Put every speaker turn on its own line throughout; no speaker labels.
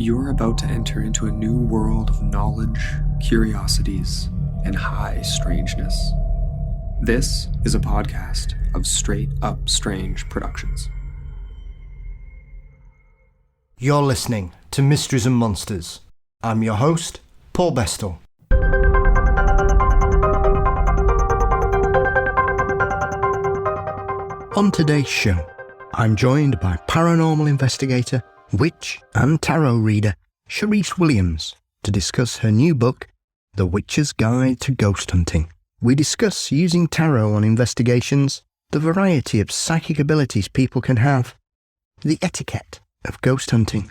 You're about to enter into a new world of knowledge, curiosities, and high strangeness. This is a podcast of Straight Up Strange Productions.
You're listening to Mysteries and Monsters. I'm your host, Paul Bestall. On today's show, I'm joined by paranormal investigator, witch and tarot reader Cherise Williams to discuss her new book, The Witch's Guide to Ghost Hunting. We discuss using tarot on investigations, the variety of psychic abilities people can have, the etiquette of ghost hunting,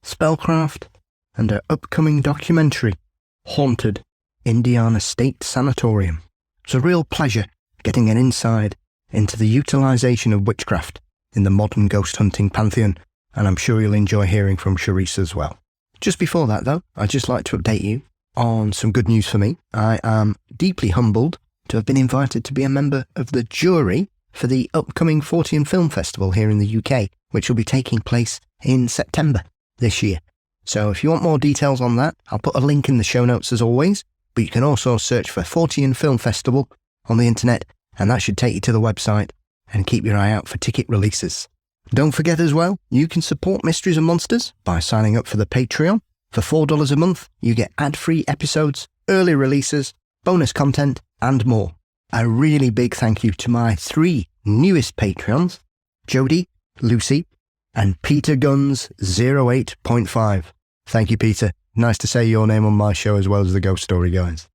Spellcraft, and her upcoming documentary, Haunted, Indiana State Sanatorium. It's a real pleasure getting an insight into the utilisation of witchcraft in the modern ghost hunting pantheon, and I'm sure you'll enjoy hearing from Cherise as well. Just before that though, I'd just like to update you on some good news for me. I am deeply humbled to have been invited to be a member of the jury for the upcoming Fortean Film Festival here in the UK, which will be taking place in September this year. So if you want more details on that, I'll put a link in the show notes as always, but you can also search for Fortean Film Festival on the internet, and that should take you to the website, and keep your eye out for ticket releases. Don't forget as well, you can support Mysteries and Monsters by signing up for the Patreon. For $4 a month, you get ad-free episodes, early releases, bonus content, and more. A really big thank you to my 3 newest Patreons, Jody, Lucy, and Peter Guns 08.5. Thank you, Peter. Nice to say your name on my show as well as the Ghost Story guys.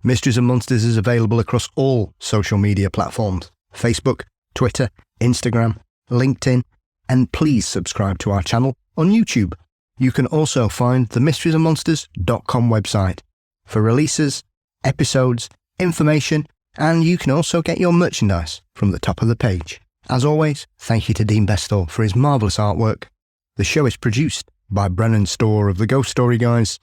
Mysteries and Monsters is available across all social media platforms: Facebook, Twitter, Instagram, LinkedIn, and please subscribe to our channel on YouTube. You can also find the mysteriesandmonsters.com website for releases, episodes, information, and you can also get your merchandise from the top of the page. As always, thank you to Dean Bestall for his marvellous artwork. The show is produced by Brennan Storr of the Ghost Story guys,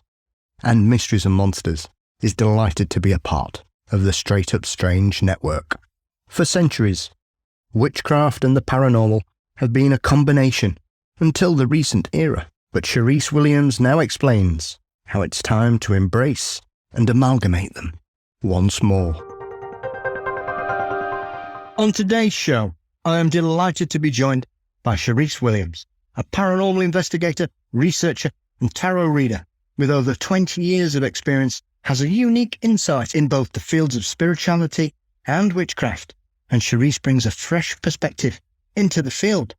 and Mysteries and Monsters is delighted to be a part of the Straight Up Strange network. For centuries, witchcraft and the paranormal have been a combination until the recent era, but Cherise Williams now explains how it's time to embrace and amalgamate them once more. On today's show, I am delighted to be joined by Cherise Williams, a paranormal investigator, researcher, and tarot reader with over 20 years of experience, has a unique insight in both the fields of spirituality and witchcraft, and Cherise brings a fresh perspective into the field.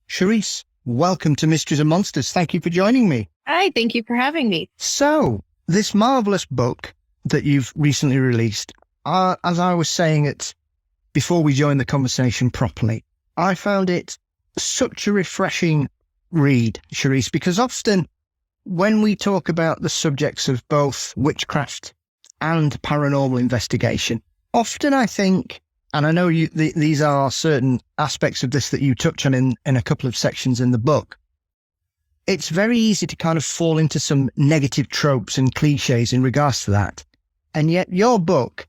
Cherise, welcome to Mysteries and Monsters. Thank you for joining me.
Hi, thank you for having me.
So, this marvellous book that you've recently released, as I was saying it before we joined the conversation properly, I found it such a refreshing read, Cherise, because often when we talk about the subjects of both witchcraft and paranormal investigation, often I think, and I know these are certain aspects of this that you touch on in a couple of sections in the book, it's very easy to kind of fall into some negative tropes and cliches in regards to that. And yet your book,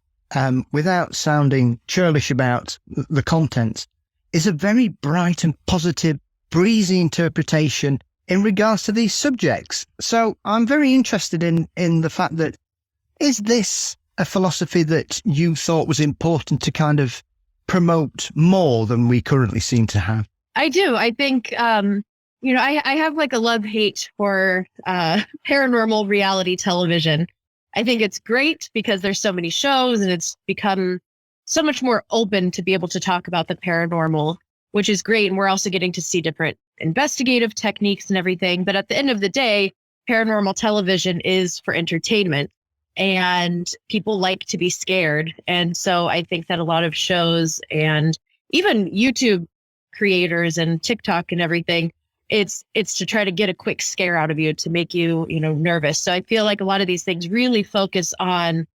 without sounding churlish about the contents, is a very bright and positive, breezy interpretation in regards to these subjects. So I'm very interested in the fact that, is this a philosophy that you thought was important to kind of promote more than we currently seem to have?
I do. I think, I have like a love-hate for paranormal reality television. I think it's great because there's so many shows and it's become so much more open to be able to talk about the paranormal, which is great. And we're also getting to see different investigative techniques and everything. But at the end of the day, paranormal television is for entertainment and people like to be scared. And so I think that a lot of shows and even YouTube creators and TikTok and everything, it's to try to get a quick scare out of you to make you, nervous. So I feel like a lot of these things really focus on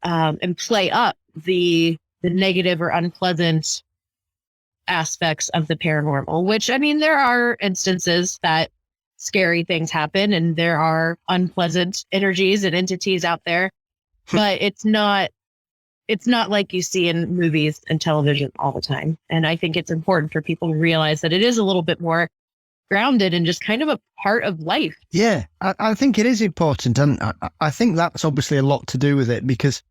and play up the negative or unpleasant aspects of the paranormal, which, I mean, there are instances that scary things happen and there are unpleasant energies and entities out there, but it's not like you see in movies and television all the time. And I think it's important for people to realize that it is a little bit more grounded and just kind of a part of life.
Yeah, I think it is important. And I think that's obviously a lot to do with it, because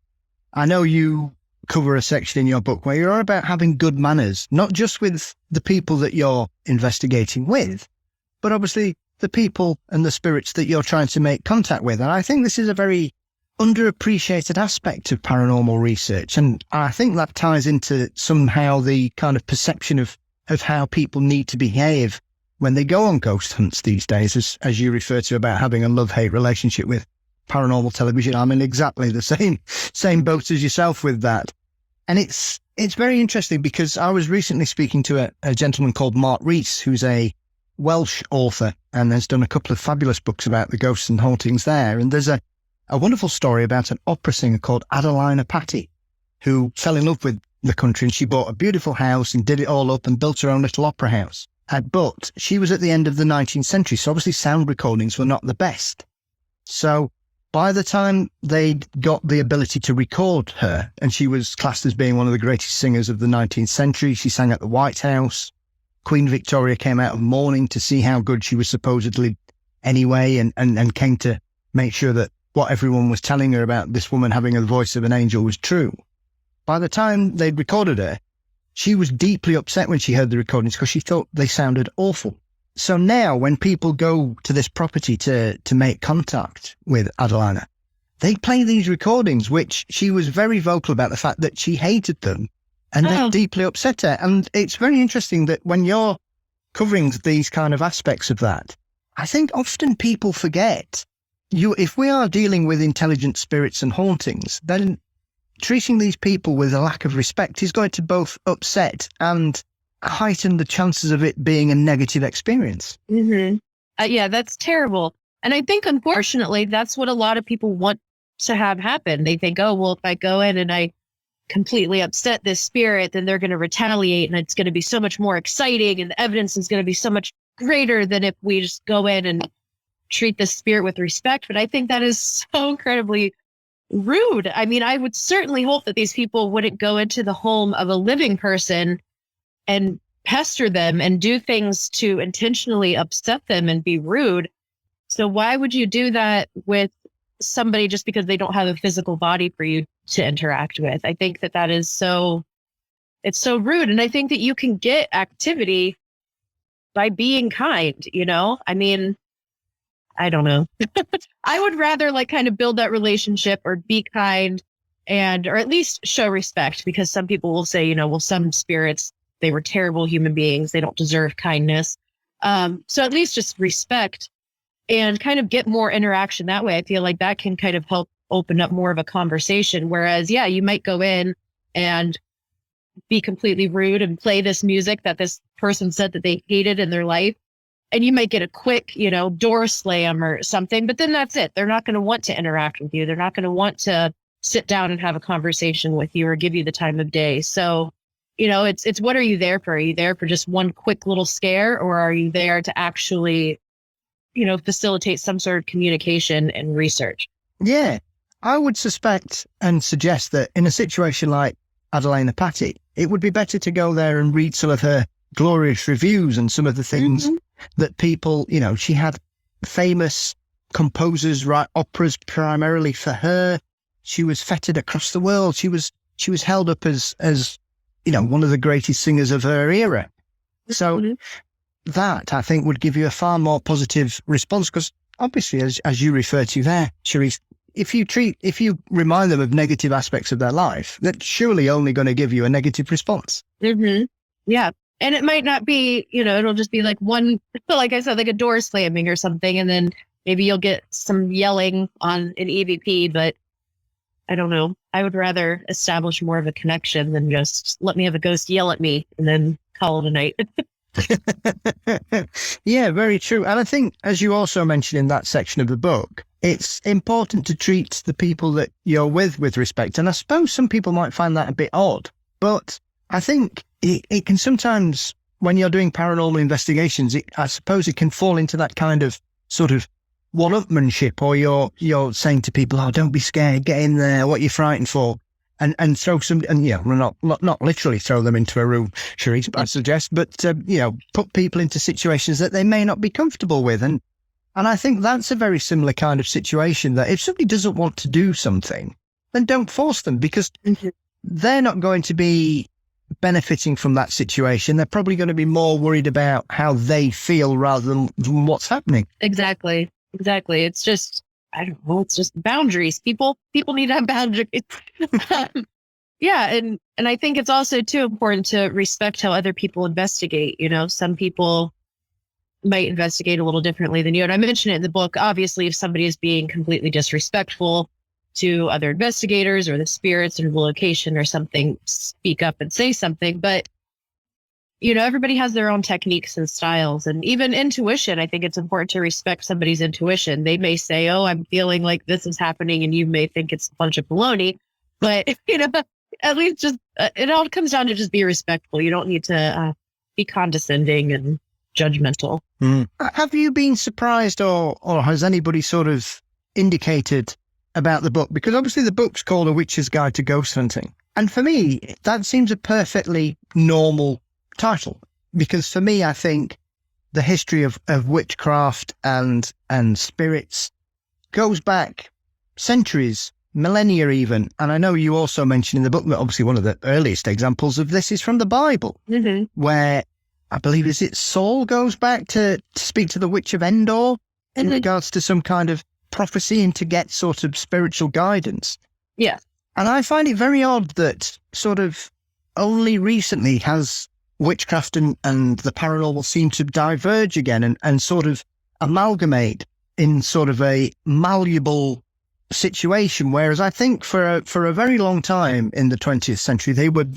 I know you cover a section in your book where you're about having good manners, not just with the people that you're investigating with, but obviously the people and the spirits that you're trying to make contact with. And I think this is a very underappreciated aspect of paranormal research. And I think that ties into somehow the kind of perception of how people need to behave when they go on ghost hunts these days, as you refer to about having a love-hate relationship with paranormal television. I'm in exactly the same boat as yourself with that. And it's very interesting, because I was recently speaking to a gentleman called Mark Rees, who's a Welsh author and has done a couple of fabulous books about the ghosts and hauntings there. And there's a wonderful story about an opera singer called Adelina Patti, who fell in love with the country, and she bought a beautiful house and did it all up and built her own little opera house. But she was at the end of the 19th century, so obviously sound recordings were not the best. So by the time they'd got the ability to record her, and she was classed as being one of the greatest singers of the 19th century, she sang at the White House. Queen Victoria came out of mourning to see how good she was supposedly anyway, and came to make sure that what everyone was telling her about this woman having the voice of an angel was true. By the time they'd recorded her, she was deeply upset when she heard the recordings, because she thought they sounded awful. So now when people go to this property to make contact with Adelina, they play these recordings, which she was very vocal about the fact that she hated them, and that deeply upset her. And it's very interesting that when you're covering these kind of aspects of that, I think often people forget, if we are dealing with intelligent spirits and hauntings, then treating these people with a lack of respect is going to both upset and heighten the chances of it being a negative experience.
Mm-hmm. Yeah, that's terrible. And I think, unfortunately, that's what a lot of people want to have happen. They think, oh, well, if I go in and I completely upset this spirit, then they're going to retaliate, and it's going to be so much more exciting, and the evidence is going to be so much greater than if we just go in and treat the spirit with respect. But I think that is so incredibly rude. I mean, I would certainly hope that these people wouldn't go into the home of a living person and pester them and do things to intentionally upset them and be rude. So why would you do that with somebody just because they don't have a physical body for you to interact with? I think that is it's so rude. And I think that you can get activity by being kind, I mean, I don't know. I would rather kind of build that relationship or be kind or at least show respect, because some people will say, well, some spirits, they were terrible human beings. They don't deserve kindness. So at least just respect and kind of get more interaction that way. I feel like that can kind of help open up more of a conversation. Whereas, yeah, you might go in and be completely rude and play this music that this person said that they hated in their life. And you might get a quick, door slam or something, but then that's it. They're not going to want to interact with you. They're not going to want to sit down and have a conversation with you or give you the time of day. So, it's what are you there for? Are you there for just one quick little scare, or are you there to actually, facilitate some sort of communication and research?
Yeah, I would suspect and suggest that in a situation like Adelina Patti, it would be better to go there and read some of her glorious reviews and some of the things that people, she had famous composers write operas primarily for her. She was feted across the world. She was held up as one of the greatest singers of her era. So that, I think, would give you a far more positive response, because obviously, as you refer to there, Cherise, if you remind them of negative aspects of their life, that's surely only going to give you a negative response.
Mm-hmm. Yeah. And it might not be, it'll just be like one, like I said, like a door slamming or something. And then maybe you'll get some yelling on an EVP, but I don't know. I would rather establish more of a connection than just let me have a ghost yell at me and then call it a night.
Yeah, very true. And I think, as you also mentioned in that section of the book, it's important to treat the people that you're with respect. And I suppose some people might find that a bit odd, but I think it can sometimes, when you're doing paranormal investigations, I suppose it can fall into that kind of sort of one-upmanship, or you're saying to people, oh, don't be scared, get in there, what are you frightened for? and throw some, and not literally throw them into a room, Cherise, I suggest, but put people into situations that they may not be comfortable with, and I think that's a very similar kind of situation. That if somebody doesn't want to do something, then don't force them, because they're not going to be benefiting from that situation. They're probably going to be more worried about how they feel rather than what's happening.
Exactly. It's just, I don't know, it's just boundaries. People need to have boundaries. Yeah. And I think it's also too important to respect how other people investigate. Some people might investigate a little differently than you. And I mentioned it in the book. Obviously, if somebody is being completely disrespectful to other investigators or the spirits in the location or something, speak up and say something. But, everybody has their own techniques and styles, and even intuition. I think it's important to respect somebody's intuition. They may say, oh, I'm feeling like this is happening, and you may think it's a bunch of baloney, but, at least just, it all comes down to just be respectful. You don't need to be condescending and judgmental.
Have you been surprised or has anybody sort of indicated about the book? Because obviously the book's called A Witch's Guide to Ghost Hunting. And for me, that seems a perfectly normal title. Because for me, I think the history of witchcraft and spirits goes back centuries, millennia even. And I know you also mentioned in the book that obviously one of the earliest examples of this is from the Bible, where I believe, is it Saul goes back to speak to the Witch of Endor in regards to some kind of prophecy and to get sort of spiritual guidance.
Yeah.
And I find it very odd that sort of only recently has witchcraft and the paranormal seem to diverge again and sort of amalgamate in sort of a malleable situation. Whereas I think for a very long time in the 20th century, they were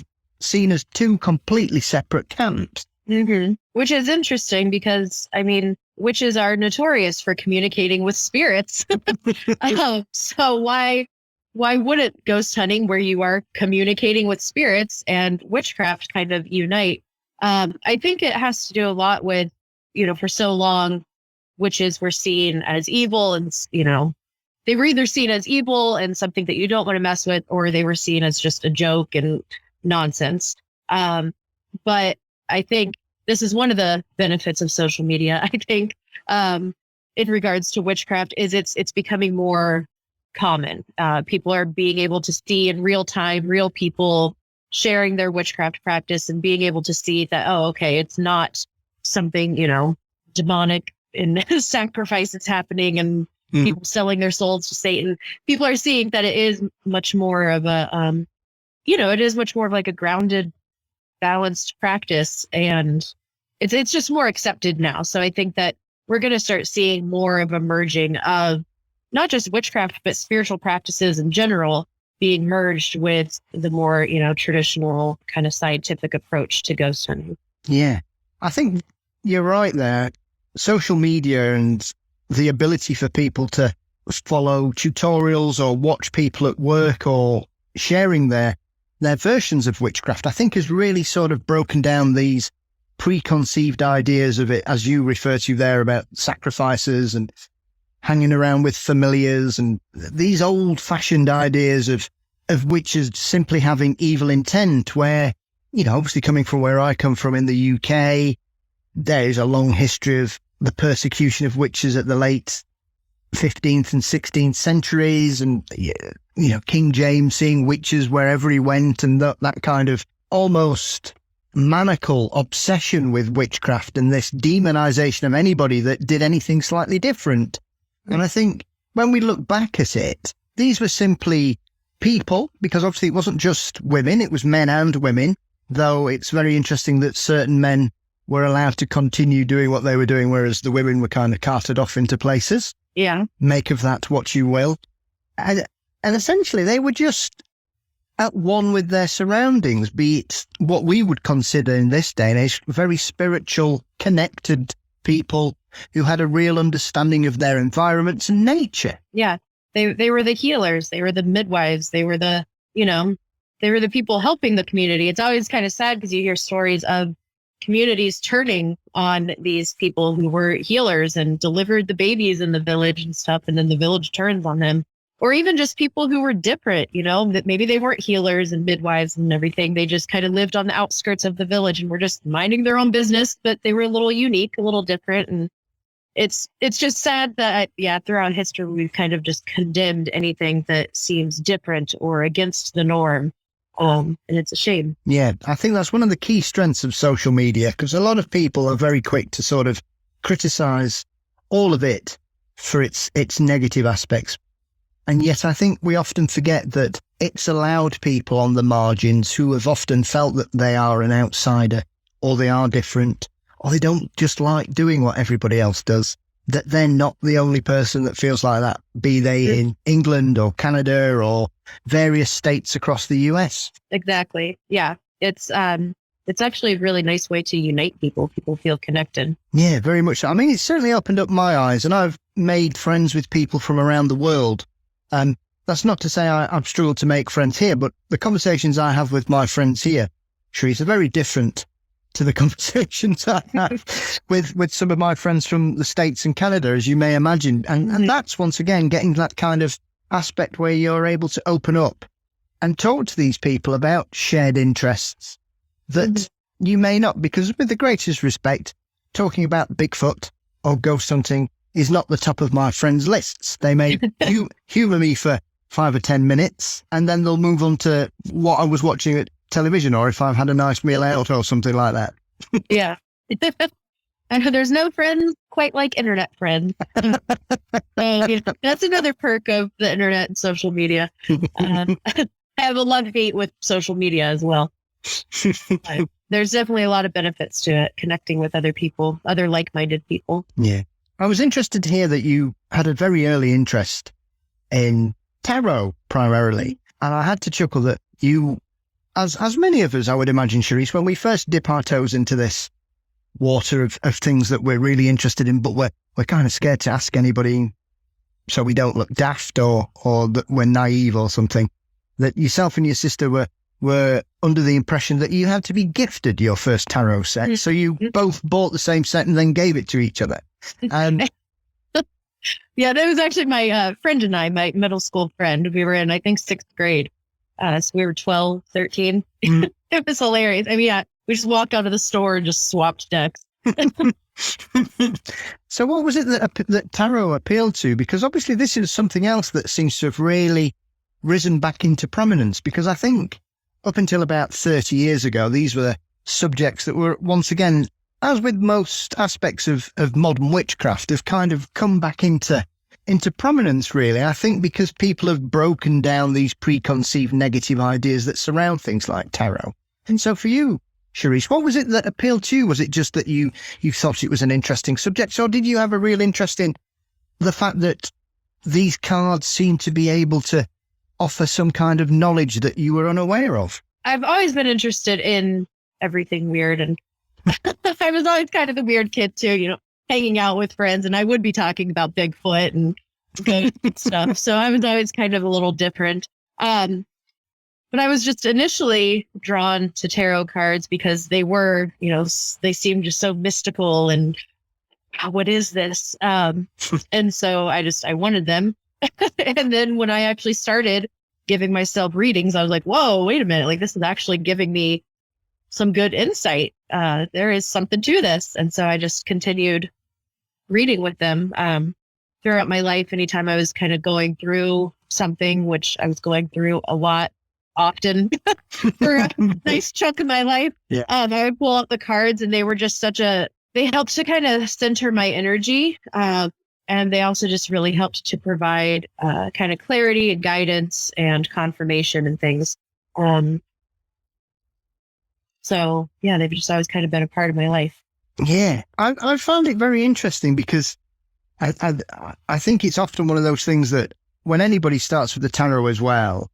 seen as two completely separate camps.
Which is interesting because, witches are notorious for communicating with spirits. So why wouldn't ghost hunting, where you are communicating with spirits, and witchcraft kind of unite? I think it has to do a lot with, for so long, witches were seen as evil, and, they were either seen as evil and something that you don't want to mess with, or they were seen as just a joke and nonsense. But I think this is one of the benefits of social media. I think in regards to witchcraft is it's becoming more common. People are being able to see in real time, real people sharing their witchcraft practice and being able to see that, oh, okay, it's not something, demonic and sacrifice that's happening and people selling their souls to Satan. People are seeing that it is much more of a, it is much more of like a grounded, balanced practice, and it's just more accepted now. So I think that we're going to start seeing more of a merging of not just witchcraft, but spiritual practices in general being merged with the more, traditional kind of scientific approach to ghost hunting.
Yeah, I think you're right there. Social media and the ability for people to follow tutorials or watch people at work or sharing their versions of witchcraft, I think has really sort of broken down these preconceived ideas of it, as you refer to there, about sacrifices and hanging around with familiars and these old-fashioned ideas of witches simply having evil intent, where, obviously coming from where I come from in the UK, there is a long history of the persecution of witches at the late 15th and 16th centuries, and King James seeing witches wherever he went, and that kind of almost maniacal obsession with witchcraft and this demonization of anybody that did anything slightly different. And I think when we look back at it, these were simply people, because obviously it wasn't just women, it was men and women, though it's very interesting that certain men were allowed to continue doing what they were doing, whereas the women were kind of carted off into places.
Yeah.
Make of that what you will. And essentially they were just at one with their surroundings, be it what we would consider in this day and age very spiritual, connected people who had a real understanding of their environments and nature.
Yeah. They were the healers. They were the midwives. They were the people helping the community. It's always kind of sad because you hear stories of communities turning on these people who were healers and delivered the babies in the village and stuff. And then the village turns on them. or even just people who were different, that maybe they weren't healers and midwives and everything. They just kind of lived on the outskirts of the village and were just minding their own business, but they were a little unique, a little different. And it's just sad that, throughout history, we've kind of just condemned anything that seems different or against the norm. And it's a shame.
Yeah, I think that's one of the key strengths of social media, because a lot of people are very quick to sort of criticize all of it for its negative aspects. And yet I think we often forget that it's allowed people on the margins who have often felt that they are an outsider, or they are different, or they don't just like doing what everybody else does, that they're not the only person that feels like that, be they in England or Canada or various states across the US.
Exactly. Yeah. It's actually a really nice way to unite people. People feel connected.
Yeah, very much so. I mean, it's certainly opened up my eyes, and I've made friends with people from around the world. That's not to say I've struggled to make friends here, but the conversations I have with my friends here, Cherise, are very different to the conversations I have with some of my friends from the States and Canada, as you may imagine. And that's, once again, getting that kind of aspect where you're able to open up and talk to these people about shared interests that you may not, because with the greatest respect, talking about Bigfoot or ghost hunting is not the top of my friends' lists. They may humour me for 5 or 10 minutes, and then they'll move on to what I was watching at television, or if I've had a nice meal out or something like that.
Yeah. And there's no friends quite like internet friends. That's another perk of the internet and social media. I have a love-hate with social media as well. There's definitely a lot of benefits to it, connecting with other people, other like-minded people.
Yeah. I was interested to hear that you had a very early interest in tarot primarily. And I had to chuckle that you, as many of us, I would imagine, Cherise, when we first dip our toes into this water of things that we're really interested in, but we're kind of scared to ask anybody so we don't look daft or that we're naive or something, that yourself and your sister were under the impression that you had to be gifted your first tarot set. So you both bought the same set and then gave it to each other.
Yeah, that was actually my friend and I, my middle school friend. We were in, I think, 6th grade. So we were 12, 13. It was hilarious. I mean, yeah, we just walked out of the store and just swapped decks.
So what was it that tarot appealed to? Because obviously this is something else that seems to have really risen back into prominence, because I think up until about 30 years ago, these were the subjects that were, once again, as with most aspects of modern witchcraft, have kind of come back into prominence, really. I think because people have broken down these preconceived negative ideas that surround things like tarot. And so for you, Cherise, what was it that appealed to you? Was it just that you thought it was an interesting subject, or did you have a real interest in the fact that these cards seem to be able to offer some kind of knowledge that you were unaware of?
I've always been interested in everything weird, and I was always kind of the weird kid too, hanging out with friends, and I would be talking about Bigfoot and stuff. So I was always kind of a little different. But I was just initially drawn to tarot cards because they were, they seemed just so mystical and what is this? And so I wanted them. And then when I actually started giving myself readings, I was like, whoa, wait a minute. Like, this is actually giving me some good insight. There is something to this. And so I just continued reading with them throughout my life. Anytime I was kind of going through something, which I was going through a lot, often for a nice chunk of my life, I would pull out the cards, and they were just they helped to kind of center my energy. And they also just really helped to provide kind of clarity and guidance and confirmation and things. So yeah, they've just always kind of been a part of my life.
Yeah, I found it very interesting because I think it's often one of those things that when anybody starts with the tarot as well,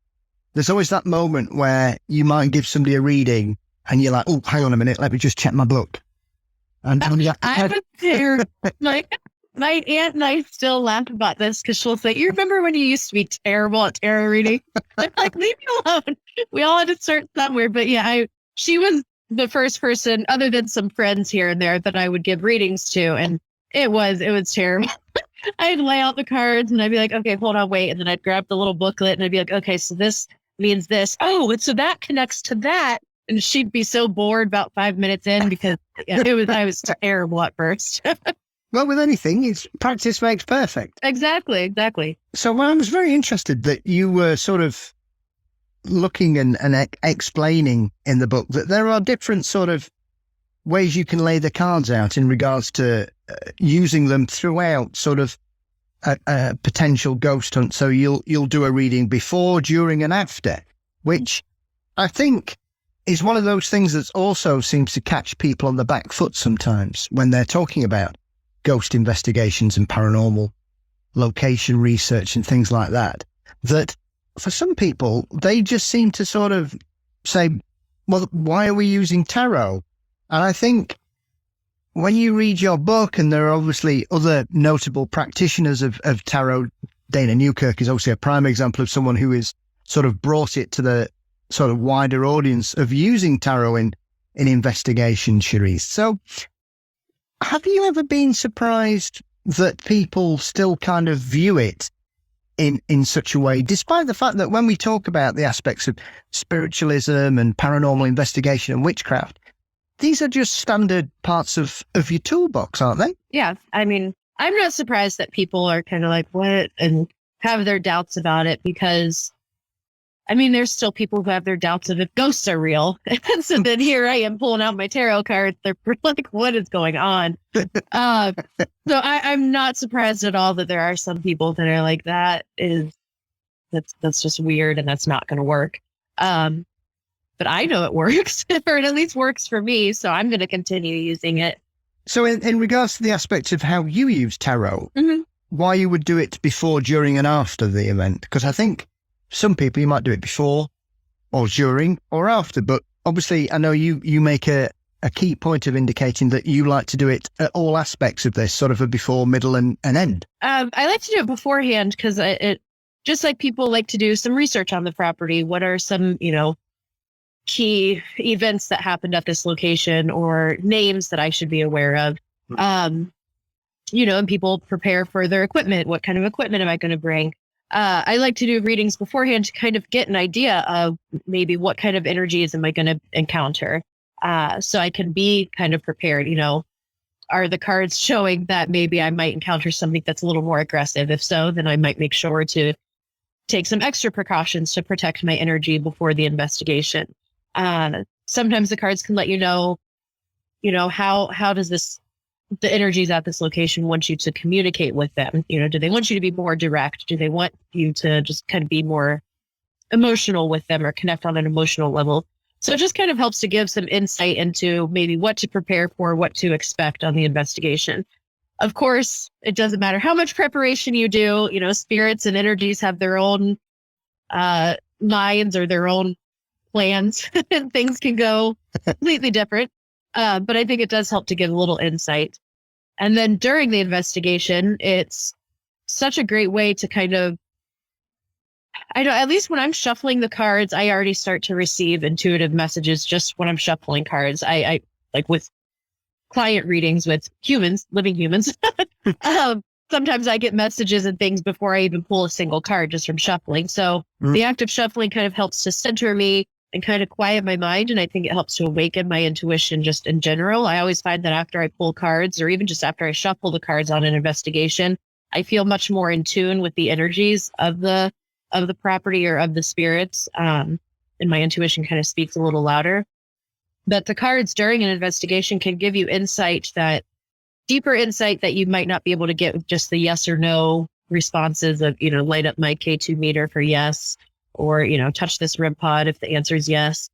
there's always that moment where you might give somebody a reading and you're like, oh, hang on a minute, let me just check my book. And
I was there. My aunt and I still laugh about this because she'll say, you remember when you used to be terrible at tarot reading? I'm like, leave me alone. We all had to start somewhere. But yeah, she was the first person, other than some friends here and there, that I would give readings to. And it was terrible. I'd lay out the cards and I'd be like, okay, hold on, wait. And then I'd grab the little booklet and I'd be like, okay, so this means this. Oh, and so that connects to that. And she'd be so bored about 5 minutes in because I was terrible at first.
Well, with anything, it's practice makes perfect.
Exactly.
So I was very interested that you were sort of looking and explaining in the book that there are different sort of ways you can lay the cards out in regards to using them throughout sort of a potential ghost hunt. So you'll do a reading before, during and after, which I think is one of those things that also seems to catch people on the back foot sometimes when they're talking about ghost investigations and paranormal location research and things like that, that for some people, they just seem to sort of say, well, why are we using tarot? And I think when you read your book, and there are obviously other notable practitioners of tarot, Dana Newkirk is obviously a prime example of someone who has sort of brought it to the sort of wider audience of using tarot in investigation, Cherise. So have you ever been surprised that people still kind of view it in such a way, despite the fact that when we talk about the aspects of spiritualism and paranormal investigation and witchcraft, these are just standard parts of your toolbox, aren't they?
Yeah. I mean, I'm not surprised that people are kind of like, what? And have their doubts about it because, I mean, there's still people who have their doubts of if ghosts are real. And so then here I am pulling out my tarot cards. They're like, what is going on? So I'm not surprised at all that there are some people that are like, that's just weird and that's not going to work. But I know it works, or it at least works for me. So I'm going to continue using it.
So in regards to the aspects of how you use tarot, why you would do it before, during and after the event? Because I think some people, you might do it before or during or after, but obviously I know you make a key point of indicating that you like to do it at all aspects of this, sort of a before, middle and end.
I like to do it beforehand because it just like people like to do some research on the property. What are some, key events that happened at this location or names that I should be aware of? And people prepare for their equipment. What kind of equipment am I going to bring? I like to do readings beforehand to kind of get an idea of maybe what kind of energies am I going to encounter. So I can be kind of prepared, are the cards showing that maybe I might encounter something that's a little more aggressive? If so, then I might make sure to take some extra precautions to protect my energy before the investigation. Sometimes the cards can let how does the energies at this location want you to communicate with them? Do they want you to be more direct? Do they want you to just kind of be more emotional with them or connect on an emotional level? So it just kind of helps to give some insight into maybe what to prepare for, what to expect on the investigation. Of course, it doesn't matter how much preparation you do, spirits and energies have their own minds or their own plans and things can go completely different. But I think it does help to give a little insight. And then during the investigation, it's such a great way to kind of, I know, at least when I'm shuffling the cards, I already start to receive intuitive messages just when I'm shuffling cards. I like with client readings with humans, living humans. Sometimes I get messages and things before I even pull a single card just from shuffling. So the act of shuffling kind of helps to center me and kind of quiet my mind. And I think it helps to awaken my intuition just in general. I always find that after I pull cards or even just after I shuffle the cards on an investigation, I feel much more in tune with the energies of the property or of the spirits. And my intuition kind of speaks a little louder. But the cards during an investigation can give you deeper insight that you might not be able to get with just the yes or no responses of, light up my K2 meter for yes, or, touch this REM pod if the answer is yes.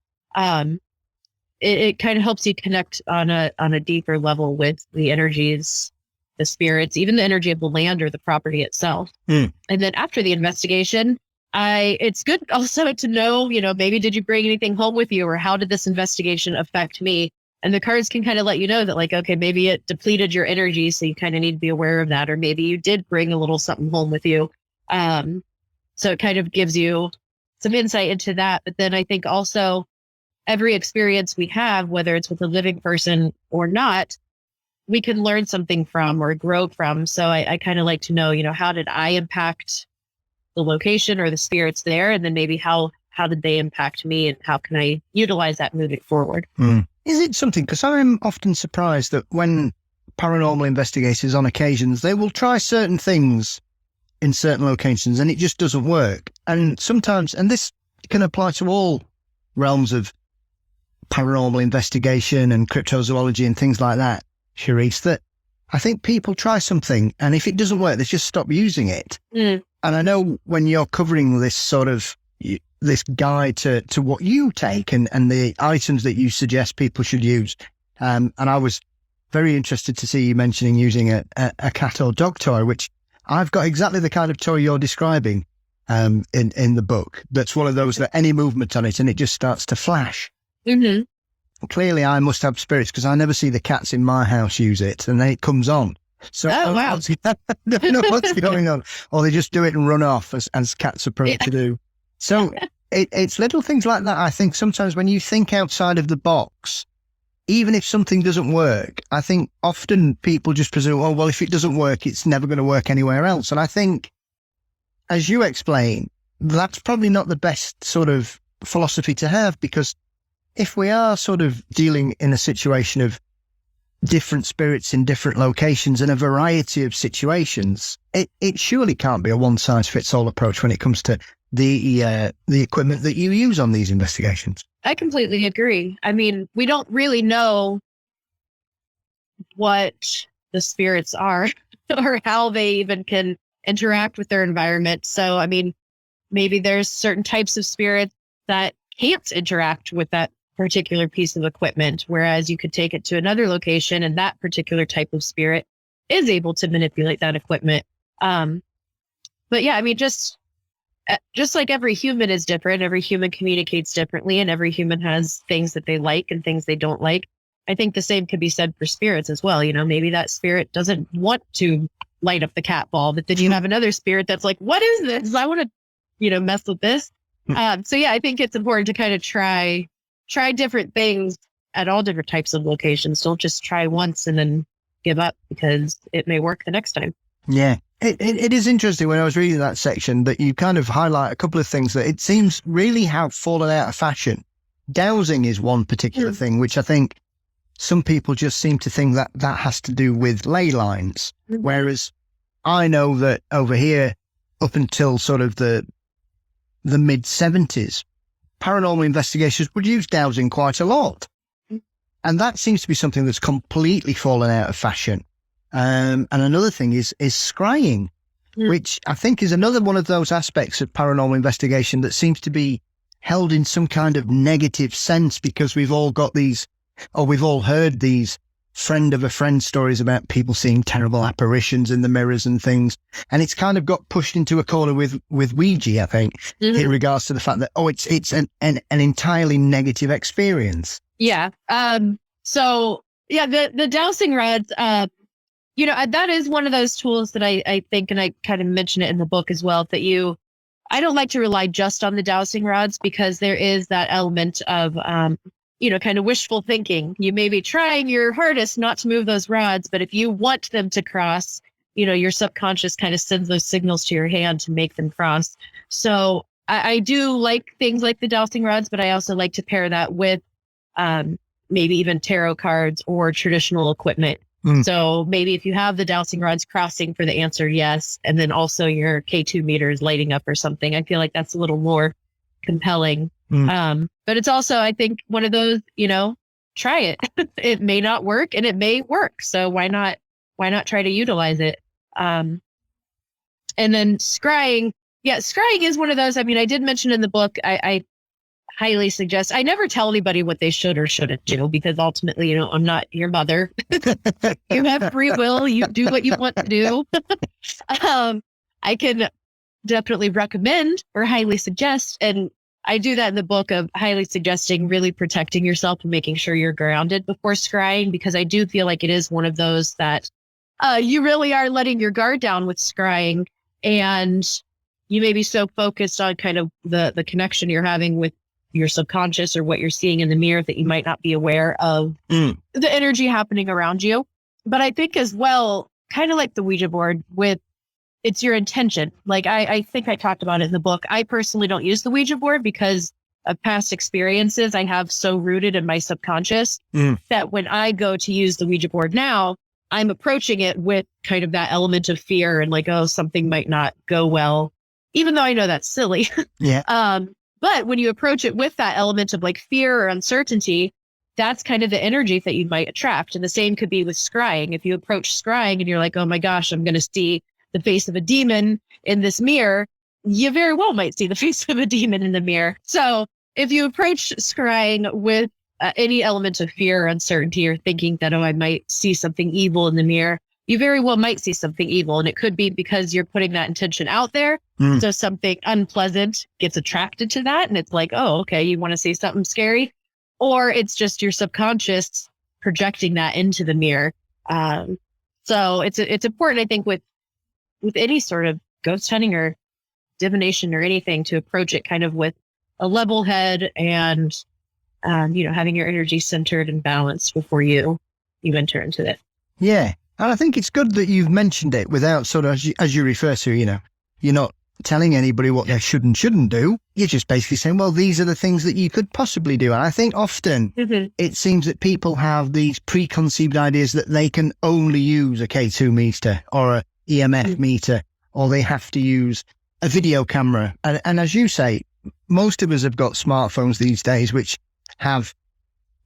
It kind of helps you connect on a deeper level with the energies, the spirits, even the energy of the land or the property itself. And then after the investigation, it's good also to know, maybe did you bring anything home with you, or how did this investigation affect me? And the cards can kind of let you know that, like, okay, maybe it depleted your energy, so you kind of need to be aware of that. Or maybe you did bring a little something home with you. So it kind of gives you some insight into that. But then I think also every experience we have, whether it's with a living person or not, we can learn something from or grow from. So I kind of like to know, how did I impact the location or the spirits there? And then maybe how did they impact me, and how can I utilize that moving forward?
Is it something, because I'm often surprised that when paranormal investigators on occasions, they will try certain things in certain locations and it just doesn't work. And sometimes, and this can apply to all realms of paranormal investigation and cryptozoology and things like that, Cherise, that I think people try something and if it doesn't work, they just stop using it. And I know when you're covering this sort of this guide to what you take and the items that you suggest people should use. And I was very interested to see you mentioning using a cat or dog toy, which I've got exactly the kind of toy you're describing in the book. That's one of those that any movement on it and it just starts to flash. Clearly I must have spirits because I never see the cats in my house use it and then it comes on. So
wow.
I don't know what's going on. Or they just do it and run off as cats are prone to do. So it's little things like that. I think sometimes when you think outside of the box, even if something doesn't work, I think often people just presume, oh, well, if it doesn't work, it's never going to work anywhere else. And I think, as you explain, that's probably not the best sort of philosophy to have, because if we are sort of dealing in a situation of different spirits in different locations and a variety of situations, it surely can't be a one-size-fits-all approach when it comes to the equipment that you use on these investigations.
I completely agree. I mean, we don't really know what the spirits are or how they even can interact with their environment. So, I mean, maybe there's certain types of spirits that can't interact with that particular piece of equipment, whereas you could take it to another location and that particular type of spirit is able to manipulate that equipment. But yeah, I mean, just like every human is different, every human communicates differently, and every human has things that they like and things they don't like. I think the same could be said for spirits as well. Maybe that spirit doesn't want to light up the cat ball, but then you have another spirit that's like, what is this? I want to, mess with this. So yeah, I think it's important to kind of try different things at all different types of locations. Don't just try once and then give up because it may work the next time.
Yeah. It is interesting when I was reading that section that you kind of highlight a couple of things that it seems really have fallen out of fashion. Dowsing is one particular thing, which I think some people just seem to think that has to do with ley lines. Whereas I know that over here, up until sort of the mid-70s, paranormal investigators would use dowsing quite a lot. And that seems to be something that's completely fallen out of fashion. And another thing is scrying, which I think is another one of those aspects of paranormal investigation that seems to be held in some kind of negative sense, because we've all got these, or we've all heard these friend of a friend stories about people seeing terrible apparitions in the mirrors and things. And it's kind of got pushed into a corner with Ouija, I think, in regards to the fact that, it's an entirely negative experience. Yeah.
So yeah, the dowsing rods, that is one of those tools that I think, and I kind of mention it in the book as well, that I don't like to rely just on the dowsing rods, because there is that element of, kind of wishful thinking. You may be trying your hardest not to move those rods, but if you want them to cross, your subconscious kind of sends those signals to your hand to make them cross. So I do like things like the dowsing rods, but I also like to pair that with maybe even tarot cards or traditional equipment. So maybe if you have the dowsing rods crossing for the answer yes, and then also your K2 meters lighting up or something, I feel like that's a little more compelling. But it's also, I think, one of those, try it. It may not work and it may work. So why not try to utilize it? And then scrying. Yeah, scrying is one of those. I mean, I did mention in the book, I highly suggest, I never tell anybody what they should or shouldn't do, because ultimately, I'm not your mother. You have free will. You do what you want to do. I can definitely recommend or highly suggest, and I do that in the book, of highly suggesting really protecting yourself and making sure you're grounded before scrying, because I do feel like it is one of those that you really are letting your guard down with scrying, and you may be so focused on kind of the connection you're having with your subconscious or what you're seeing in the mirror that you might not be aware of the energy happening around you. But I think as well, kind of like the Ouija board, it's your intention. Like I think I talked about it in the book. I personally don't use the Ouija board because of past experiences I have so rooted in my subconscious that when I go to use the Ouija board now, I'm approaching it with kind of that element of fear and like, oh, something might not go well, even though I know that's silly.
Yeah.
But when you approach it with that element of like fear or uncertainty, that's kind of the energy that you might attract. And the same could be with scrying. If you approach scrying and you're like, oh my gosh, I'm going to see the face of a demon in this mirror, you very well might see the face of a demon in the mirror. So if you approach scrying with any element of fear or uncertainty or thinking that, oh, I might see something evil in the mirror, you very well might see something evil. And it could be because you're putting that intention out there. So something unpleasant gets attracted to that. And it's like, oh, okay, you want to see something scary? Or it's just your subconscious projecting that into the mirror. So it's important, I think, with any sort of ghost hunting or divination or anything, to approach it kind of with a level head and, having your energy centered and balanced before you enter into it.
Yeah. And I think it's good that you've mentioned it without sort of, as you refer to, you're not telling anybody what they should and shouldn't do. You're just basically saying, well, these are the things that you could possibly do. And I think often it seems that people have these preconceived ideas that they can only use a K2 meter or a EMF meter, or they have to use a video camera. And as you say, most of us have got smartphones these days, which have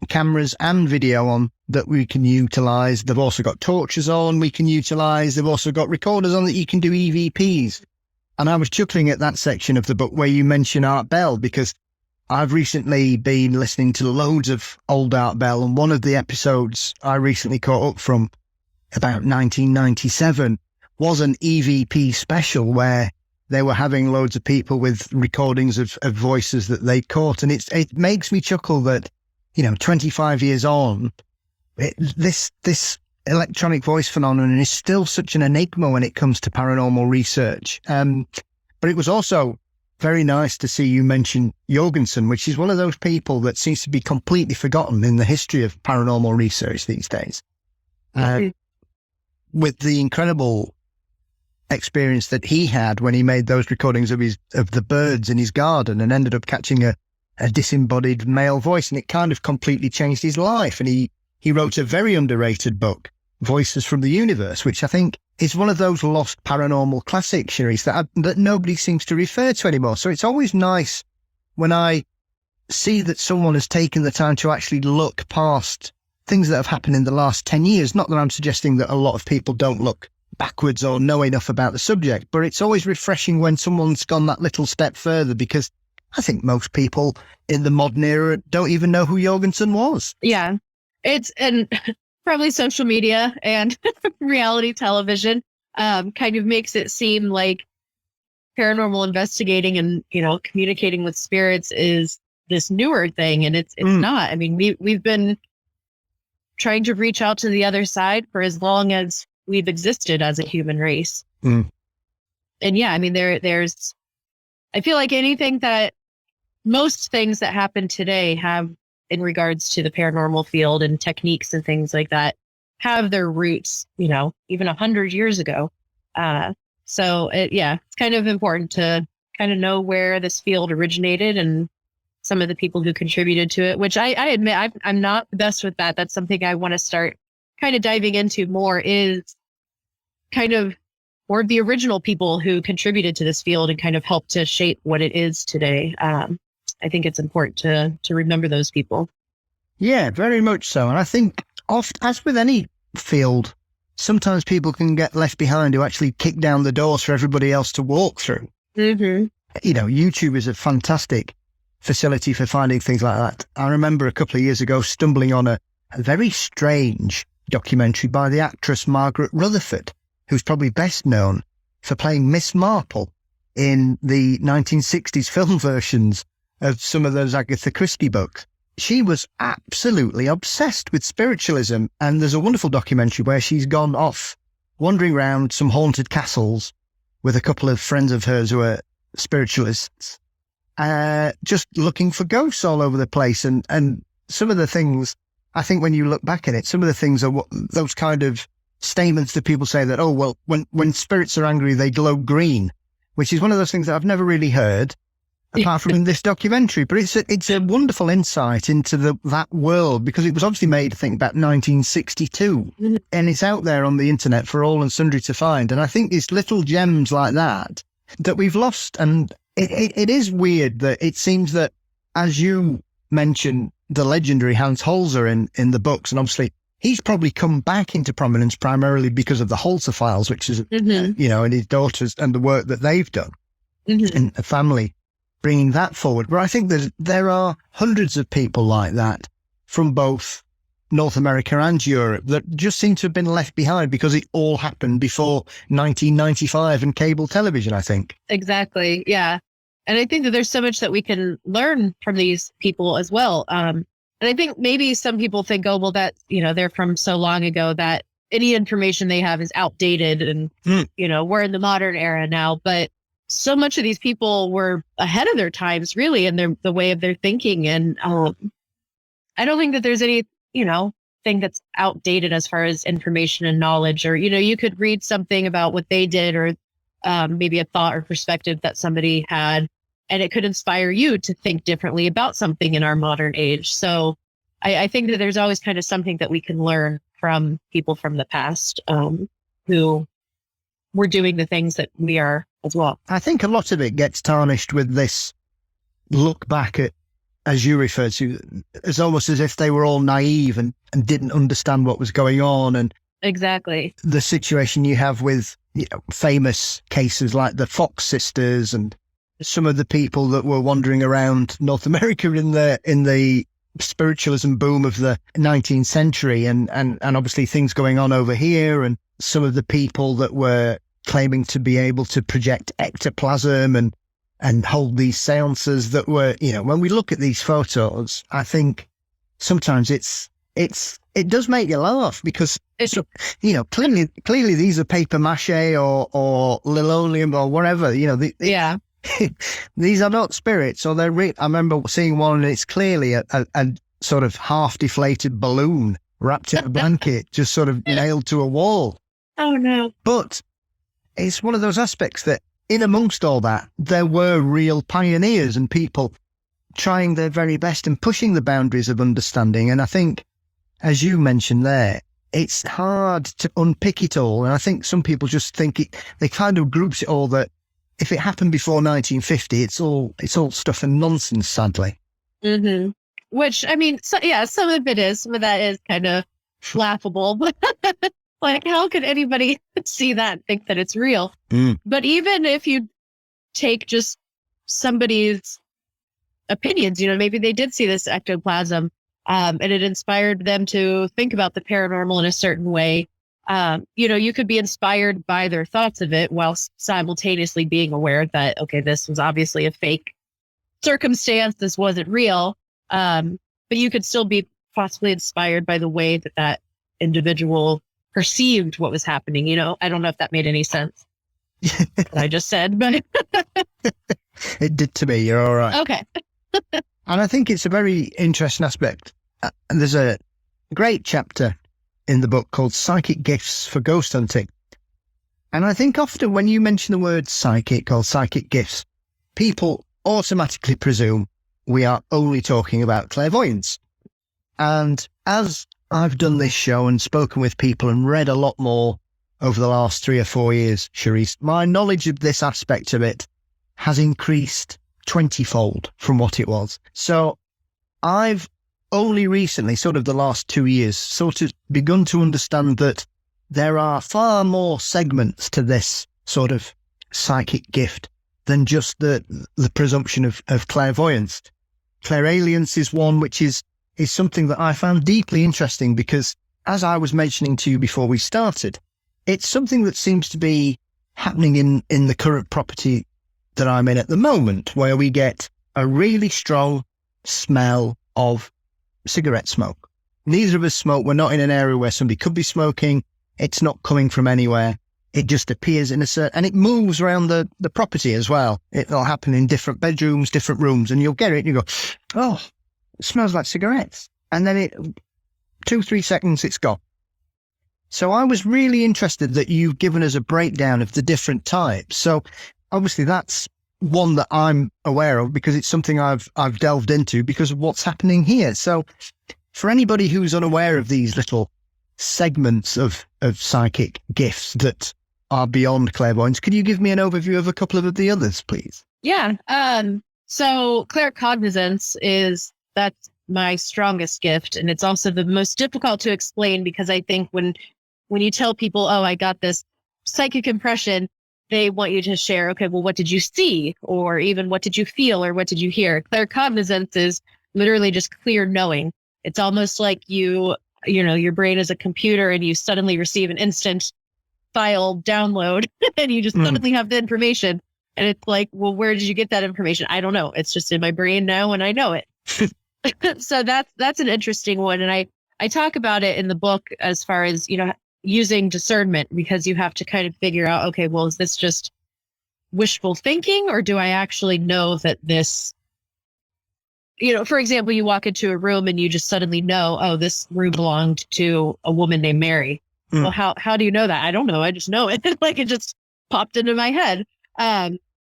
cameras and video on that we can utilize. They've also got torches on we can utilize. They've also got recorders on that you can do EVPs. And I was chuckling at that section of the book where you mention Art Bell, because I've recently been listening to loads of old Art Bell, and one of the episodes I recently caught up from about 1997 was an EVP special where they were having loads of people with recordings of voices that they'd caught. And it makes me chuckle that, 25 years on, this electronic voice phenomenon is still such an enigma when it comes to paranormal research. But it was also very nice to see you mention Jorgensen, which is one of those people that seems to be completely forgotten in the history of paranormal research these days. With the incredible experience that he had when he made those recordings of the birds in his garden and ended up catching a disembodied male voice, and it kind of completely changed his life. And he wrote a very underrated book, Voices from the Universe, which I think is one of those lost paranormal classics, Cherise, that nobody seems to refer to anymore. So it's always nice when I see that someone has taken the time to actually look past things that have happened in the last 10 years. Not that I'm suggesting that a lot of people don't look backwards or know enough about the subject, but it's always refreshing when someone's gone that little step further, because I think most people in the modern era don't even know who Jorgensen was.
Yeah. And probably social media and reality television kind of makes it seem like paranormal investigating and, communicating with spirits is this newer thing. And it's not. I mean, we've been trying to reach out to the other side for as long as we've existed as a human race. And yeah, I mean, there's, I feel like most things that happen today have, in regards to the paranormal field and techniques and things like that, have their roots, even 100 years ago. So it's kind of important to kind of know where this field originated and some of the people who contributed to it, which I admit I'm not the best with that. That's something I want to start kind of diving into more, is kind of more of the original people who contributed to this field and kind of helped to shape what it is today. I think it's important to remember those people.
Yeah, very much so. And I think, as with any field, sometimes people can get left behind who actually kick down the doors for everybody else to walk through. YouTube is a fantastic facility for finding things like that. I remember a couple of years ago stumbling on a very strange documentary by the actress Margaret Rutherford, who's probably best known for playing Miss Marple in the 1960s film versions of some of those Agatha Christie books. She was absolutely obsessed with spiritualism, and there's a wonderful documentary where she's gone off wandering around some haunted castles with a couple of friends of hers who are spiritualists, just looking for ghosts all over the place. And some of the things, I think when you look back at it, some of the things are those kind of statements that people say that, oh, well, when spirits are angry, they glow green, which is one of those things that I've never really heard, apart from in this documentary. But it's a wonderful insight into that world, because it was obviously made, I think, about 1962, and it's out there on the internet for all and sundry to find. And I think it's little gems like that we've lost. And it is weird that it seems that, as you mentioned, the legendary Hans Holzer in the books, and obviously he's probably come back into prominence primarily because of the Holzer files, which is, and his daughters and the work that they've done in the family, bringing that forward. But I think that there are hundreds of people like that from both North America and Europe that just seem to have been left behind because it all happened before 1995 and cable television, I think.
Exactly. Yeah. And I think that there's so much that we can learn from these people as well. And I think maybe some people think, oh, well, that, they're from so long ago that any information they have is outdated and, we're in the modern era now. But so much of these people were ahead of their times, really, in the way of their thinking. And I don't think that there's any, thing that's outdated as far as information and knowledge, or, you could read something about what they did, or maybe a thought or perspective that somebody had, and it could inspire you to think differently about something in our modern age. So I think that there's always kind of something that we can learn from people from the past who were doing the things that we are as well.
I think a lot of it gets tarnished with this look back at, as you referred to, as almost as if they were all naive and didn't understand what was going on. And
exactly
the situation you have with famous cases like the Fox sisters and some of the people that were wandering around North America in the spiritualism boom of the 19th century, and obviously things going on over here, and some of the people that were claiming to be able to project ectoplasm and hold these seances that were, when we look at these photos, I think sometimes it does make you laugh, because clearly these are paper mache or linoleum or whatever,
yeah.
These are not spirits, or they're I remember seeing one, and it's clearly a sort of half deflated balloon wrapped in a blanket, just sort of nailed to a wall.
Oh no.
But it's one of those aspects that, in amongst all that, there were real pioneers and people trying their very best and pushing the boundaries of understanding. And I think, as you mentioned there, it's hard to unpick it all. And I think some people just think they kind of groups it all that if it happened before 1950, it's all stuff and nonsense, sadly.
Mm-hmm. Which, I mean, some of it is, some of that is kind of laughable, but like, how could anybody see that and think that it's real? But even if you take just somebody's opinions, maybe they did see this ectoplasm, and it inspired them to think about the paranormal in a certain way. You could be inspired by their thoughts of it while simultaneously being aware that, okay, this was obviously a fake circumstance. This wasn't real. But you could still be possibly inspired by the way that individual perceived what was happening. I don't know if that made any sense. What I just said, but
it did to me. You're all right.
Okay.
And I think it's a very interesting aspect. And there's a great chapter in the book called Psychic Gifts for Ghost Hunting. And I think often when you mention the word psychic or psychic gifts, people automatically presume we are only talking about clairvoyance. And as I've done this show and spoken with people and read a lot more over the last 3 or 4 years, Cherise, my knowledge of this aspect of it has increased 20-fold from what it was. So I've only recently, sort of the last 2 years, sort of begun to understand that there are far more segments to this sort of psychic gift than just the presumption of clairvoyance. Clairaudience is one which is something that I found deeply interesting because, as I was mentioning to you before we started, it's something that seems to be happening in the current property that I'm in at the moment, where we get a really strong smell of cigarette smoke. Neither of us smoke. We're not in an area where somebody could be smoking. It's not coming from anywhere. It just appears in a certain, and it moves around the property as well. It'll happen in different bedrooms, different rooms, and you'll get it and you go, oh, it smells like cigarettes. And then 2-3 seconds, it's gone. So I was really interested that you've given us a breakdown of the different types. So obviously that's one that I'm aware of because it's something I've delved into because of what's happening here. So for anybody who's unaware of these little segments of psychic gifts that are beyond clairvoyance, could you give me an overview of a couple of the others, please?
Yeah. So claircognizance that's my strongest gift. And it's also the most difficult to explain because I think when you tell people, oh, I got this psychic impression, they want you to share, okay, well, what did you see? Or even what did you feel? Or what did you hear? Claircognizance is literally just clear knowing. It's almost like your brain is a computer and you suddenly receive an instant file download and you just suddenly have the information. And it's like, well, where did you get that information? I don't know. It's just in my brain now and I know it. So that's an interesting one. And I talk about it in the book as far as, using discernment, because you have to kind of figure out, okay, well, is this just wishful thinking or do I actually know that this, for example, you walk into a room and you just suddenly know, oh, this room belonged to a woman named Mary. Well, how do you know that? I don't know. I just know it. Like it just popped into my head.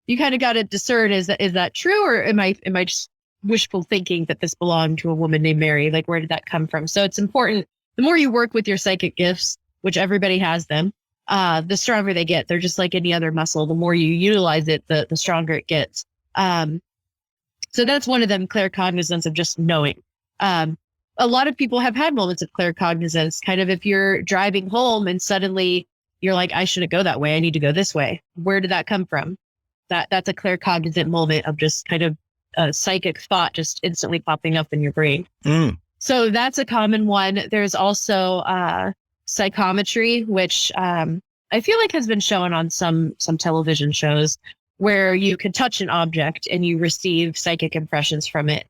You kind of got to discern, is that true? Or am I just wishful thinking that this belonged to a woman named Mary? Like, where did that come from? So it's important. The more you work with your psychic gifts, which everybody has them, the stronger they get. They're just like any other muscle. The more you utilize it, the stronger it gets. So that's one of them, claircognizance of just knowing. A lot of people have had moments of claircognizance, kind of if you're driving home and suddenly you're like, I shouldn't go that way. I need to go this way. Where did that come from? That's a claircognizant moment of just kind of a psychic thought just instantly popping up in your brain. So that's a common one. There's also psychometry, which I feel like has been shown on some television shows where you can touch an object and you receive psychic impressions from it.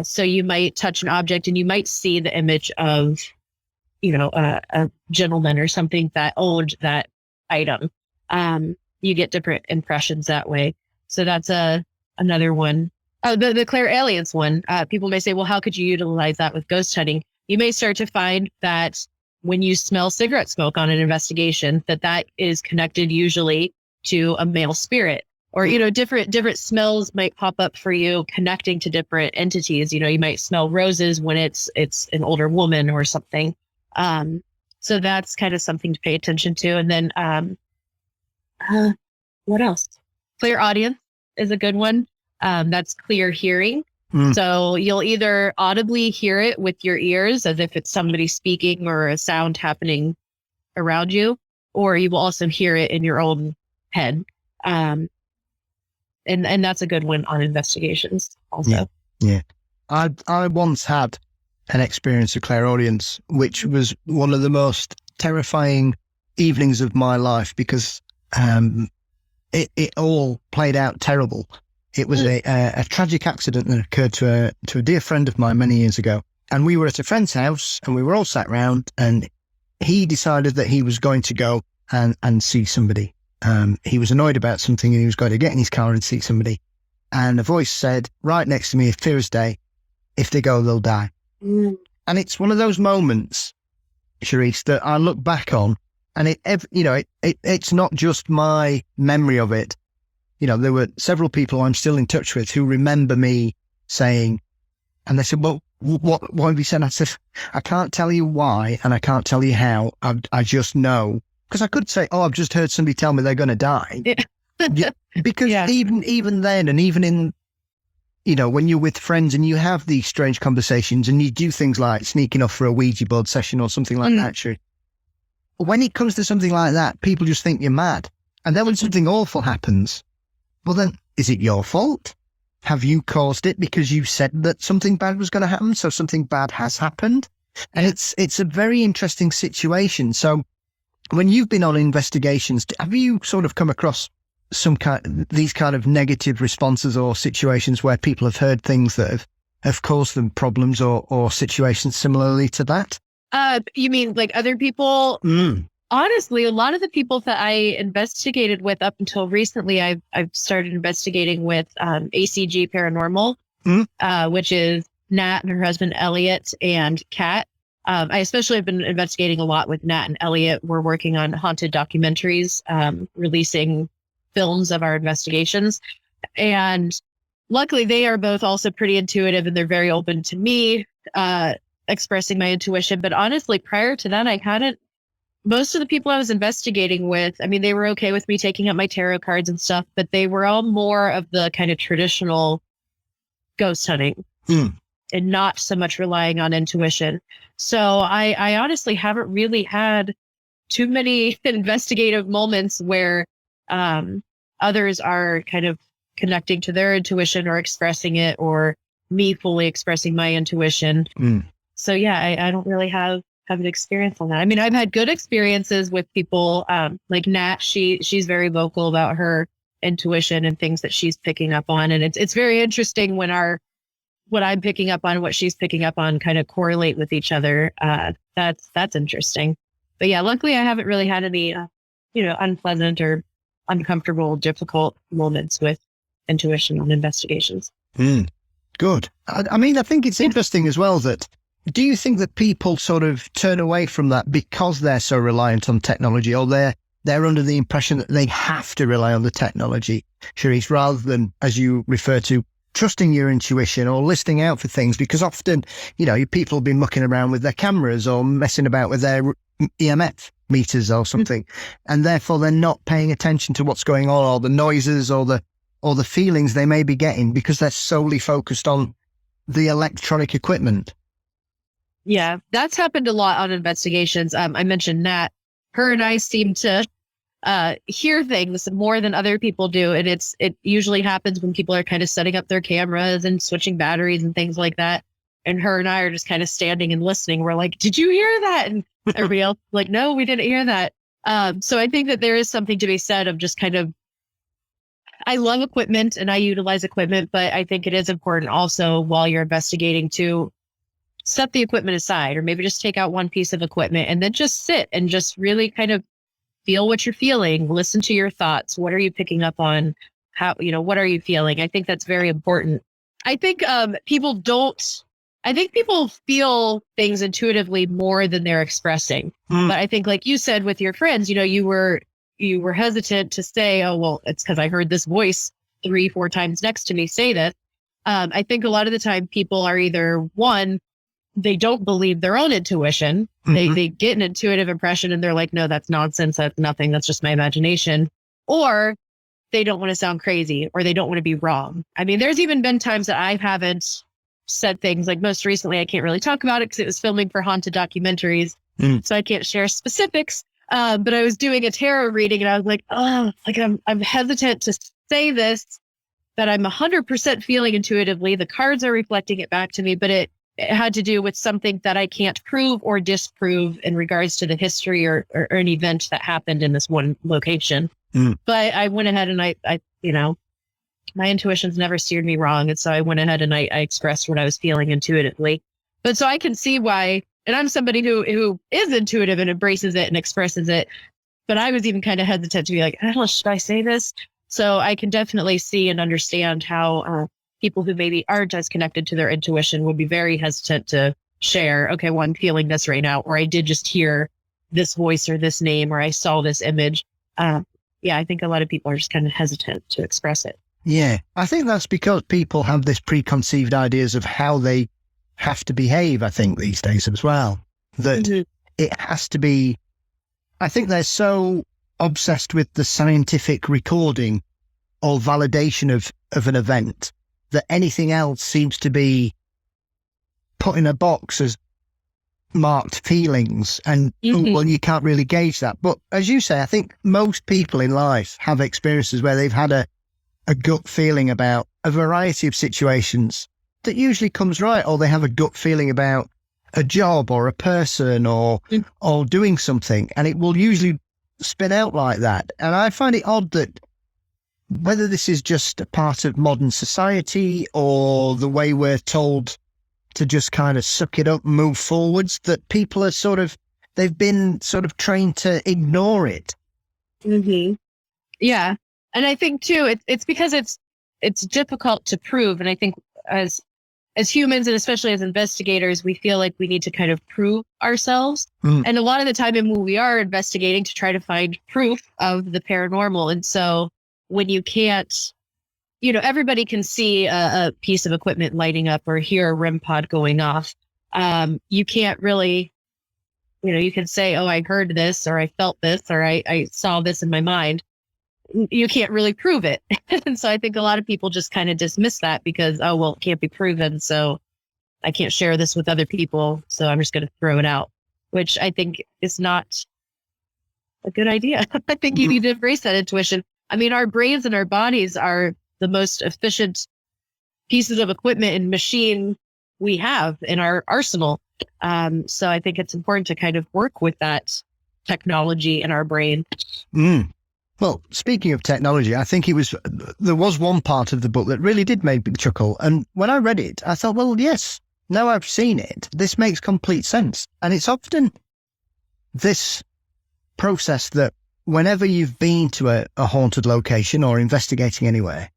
So you might touch an object and you might see the image of, a gentleman or something that owned that item. You get different impressions that way. So that's another one. The clairaudience one, people may say, well, how could you utilize that with ghost hunting? You may start to find that when you smell cigarette smoke on an investigation, that is connected usually to a male spirit, or, different smells might pop up for you connecting to different entities. You might smell roses when it's an older woman or something. So that's kind of something to pay attention to. And then, what else? Clairaudience is a good one. That's clear hearing. So you'll either audibly hear it with your ears as if it's somebody speaking or a sound happening around you, or you will also hear it in your own head. And that's a good one on investigations also.
Yeah. I once had an experience of clairaudience, which was one of the most terrifying evenings of my life because it all played out terrible. It was a tragic accident that occurred to a dear friend of mine many years ago. And we were at a friend's house and we were all sat round and he decided that he was going to go and see somebody. He was annoyed about something and he was going to get in his car and see somebody. And a voice said, right next to me, if fear is day, if they go, they'll die. And it's one of those moments, Cherise, that I look back on and it's not just my memory of it. There were several people I'm still in touch with who remember me saying, and they said, well, what have you said? I said, I can't tell you why, and I can't tell you how. I just know. Because I could say, oh, I've just heard somebody tell me they're going to die. Yeah, because even then, and even in, when you're with friends and you have these strange conversations and you do things like sneaking off for a Ouija board session or something like that, Sherry, when it comes to something like that, people just think you're mad. And then when something awful happens, well, then, is it your fault? Have you caused it because you said that something bad was going to happen? So something bad has happened. And it's a very interesting situation. So when you've been on investigations, have you sort of come across these kind of negative responses or situations where people have heard things that have caused them problems or situations similarly to that?
You mean like other people? Honestly, a lot of the people that I investigated with up until recently, I've started investigating with ACG Paranormal, which is Nat and her husband Elliot and Kat. I especially have been investigating a lot with Nat and Elliot. We're working on haunted documentaries, releasing films of our investigations. And luckily, they are both also pretty intuitive, and they're very open to me expressing my intuition. But honestly, prior to that, I hadn't. Most of the people I was investigating with, I mean, they were okay with me taking out my tarot cards and stuff, but they were all more of the kind of traditional ghost hunting and not so much relying on intuition. So I honestly haven't really had too many investigative moments where others are kind of connecting to their intuition or expressing it, or me fully expressing my intuition. So yeah, I don't really have an experience on that. I mean, I've had good experiences with people like Nat. She's very vocal about her intuition and things that she's picking up on. And it's very interesting when what I'm picking up on, what she's picking up on kind of correlate with each other. That's interesting. But yeah, luckily I haven't really had any, unpleasant or uncomfortable, difficult moments with intuition on investigations.
Good. I mean, I think it's interesting as well that, do you think that people sort of turn away from that because they're so reliant on technology, or they're under the impression that they have to rely on the technology, Cherise, rather than, as you refer to, trusting your intuition or listening out for things? Because often, people have been mucking around with their cameras or messing about with their EMF meters or something, and therefore they're not paying attention to what's going on, or the noises or the feelings they may be getting, because they're solely focused on the electronic equipment.
Yeah, that's happened a lot on investigations. I mentioned Nat. Her and I seem to hear things more than other people do. And it usually happens when people are kind of setting up their cameras and switching batteries and things like that. And her and I are just kind of standing and listening. We're like, did you hear that? And everybody else is like, no, we didn't hear that. So I think that there is something to be said of just kind of, I love equipment and I utilize equipment, but I think it is important also while you're investigating to set the equipment aside, or maybe just take out one piece of equipment and then just sit and just really kind of feel what you're feeling, listen to your thoughts. What are you picking up on? What are you feeling? I think that's very important. I think people feel things intuitively more than they're expressing. But I think, like you said with your friends, you were hesitant to say, oh, well, it's because I heard this voice 3-4 times next to me say this. I think a lot of the time people are either, one, they don't believe their own intuition. They get an intuitive impression and they're like, no, that's nonsense. That's nothing. That's just my imagination. Or they don't want to sound crazy, or they don't want to be wrong. I mean, there's even been times that I haven't said things, like most recently, I can't really talk about it because it was filming for haunted documentaries. So I can't share specifics. But I was doing a tarot reading and I was like, I'm hesitant to say this, that I'm 100% feeling intuitively. The cards are reflecting it back to me, but it had to do with something that I can't prove or disprove in regards to the history or an event that happened in this one location. But I went ahead and I my intuition's never steered me wrong. And so I went ahead and I expressed what I was feeling intuitively. But so I can see why, and I'm somebody who is intuitive and embraces it and expresses it. But I was even kind of hesitant to be like, I don't know, should I say this? So I can definitely see and understand how people who maybe aren't as connected to their intuition would be very hesitant to share, okay, well, I'm feeling this right now, or I did just hear this voice or this name, or I saw this image. I think a lot of people are just kind of hesitant to express it.
Yeah, I think that's because people have this preconceived ideas of how they have to behave, I think, these days as well. That it has to be, I think they're so obsessed with the scientific recording or validation of an event that anything else seems to be put in a box as marked feelings, and well, you can't really gauge that. But as you say, I think most people in life have experiences where they've had a gut feeling about a variety of situations that usually comes right, or they have a gut feeling about a job or a person or doing something, and it will usually spin out like that. And I find it odd that whether this is just a part of modern society or the way we're told to just kind of suck it up and move forwards, that people are they've been trained to ignore it.
Yeah. And I think too, it's because it's difficult to prove. And I think as as humans, and especially as investigators, we feel like we need to kind of prove ourselves. And a lot of the time when we are investigating to try to find proof of the paranormal. And so when you can't, everybody can see a piece of equipment lighting up or hear a REM pod going off. You can't really, you can say, oh, I heard this, or I felt this, or I saw this in my mind. You can't really prove it. And so I think a lot of people just kind of dismiss that because, oh, well, it can't be proven. So I can't share this with other people. So I'm just going to throw it out, which I think is not a good idea. I think you need to embrace that intuition. I mean, our brains and our bodies are the most efficient pieces of equipment and machine we have in our arsenal. So I think it's important to kind of work with that technology in our brain.
Well, speaking of technology, I think there was one part of the book that really did make me chuckle. And when I read it, I thought, well, yes, now I've seen it, this makes complete sense. And it's often this process that whenever you've been to a haunted location or investigating anywhere,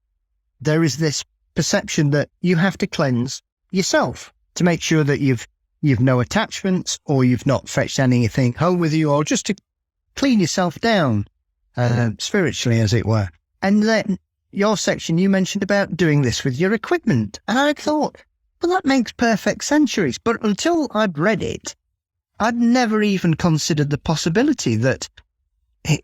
there is this perception that you have to cleanse yourself to make sure that you've no attachments, or you've not fetched anything home with you, or just to clean yourself down. Spiritually, as it were. And then your section, you mentioned about doing this with your equipment. And I thought, well, that makes perfect sense, Cherise. But until I'd read it, I'd never even considered the possibility that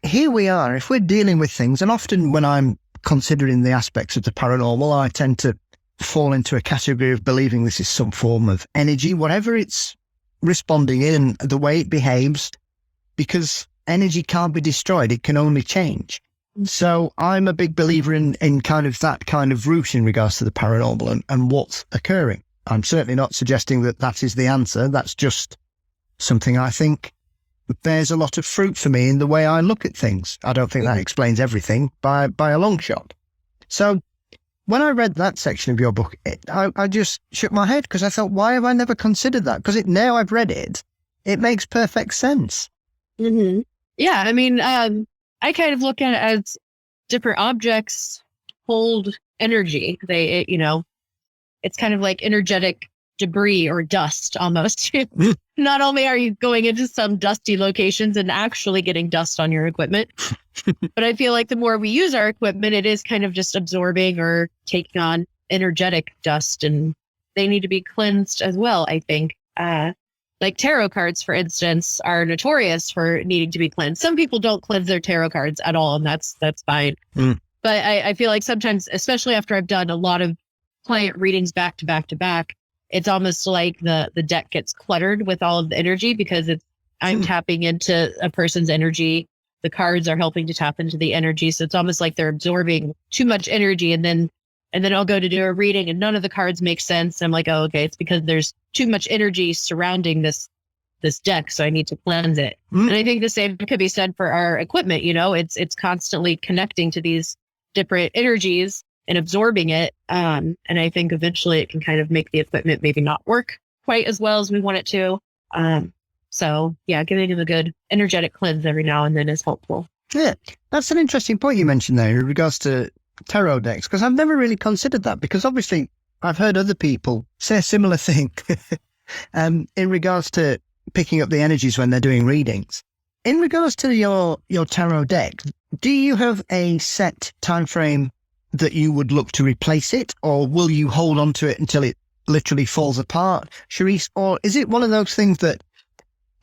here we are, if we're dealing with things, and often when I'm considering the aspects of the paranormal, I tend to fall into a category of believing this is some form of energy, whatever it's responding in, the way it behaves, because energy can't be destroyed, it can only change. So I'm a big believer in kind of that kind of route in regards to the paranormal and what's occurring. I'm certainly not suggesting that is the answer. That's just something I think bears a lot of fruit for me in the way I look at things. I don't think that explains everything by a long shot. So when I read that section of your book, I just shook my head because I thought, why have I never considered that? Because now I've read it, it makes perfect sense.
Mm-hmm. Yeah, I mean, I kind of look at it as different objects hold energy. It's kind of like energetic debris or dust almost. Not only are you going into some dusty locations and actually getting dust on your equipment, but I feel like the more we use our equipment, it is kind of just absorbing or taking on energetic dust, and they need to be cleansed as well, I think. Like tarot cards, for instance, are notorious for needing to be cleansed. Some people don't cleanse their tarot cards at all, and that's fine. But I feel like sometimes, especially after I've done a lot of client readings back to back to back, it's almost like the deck gets cluttered with all of the energy because I'm tapping into a person's energy. The cards are helping to tap into the energy. So it's almost like they're absorbing too much energy, and then I'll go to do a reading and none of the cards make sense. I'm like, oh, okay, it's because there's too much energy surrounding this deck, so I need to cleanse it. And I think the same could be said for our equipment. It's constantly connecting to these different energies and absorbing it. And I think eventually it can kind of make the equipment maybe not work quite as well as we want it to. So yeah, giving them a good energetic cleanse every now and then is helpful.
Yeah, that's an interesting point you mentioned there in regards to tarot decks, because I've never really considered that, because obviously I've heard other people say a similar thing in regards to picking up the energies when they're doing readings. In regards to your tarot deck, do you have a set time frame that you would look to replace it, or will you hold on to it until it literally falls apart, Cherise? Or is it one of those things that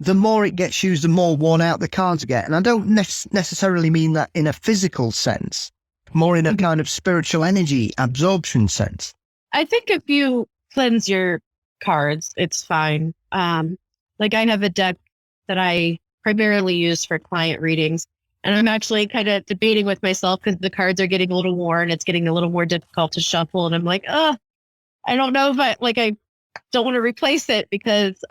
the more it gets used, the more worn out the cards get? And I don't necessarily mean that in a physical sense, more in a kind of spiritual energy absorption sense.
I think if you cleanse your cards, it's fine. Like I have a deck that I primarily use for client readings, and I'm actually kind of debating with myself because the cards are getting a little worn. It's getting a little more difficult to shuffle. And I'm like, I don't know if I don't want to replace it, because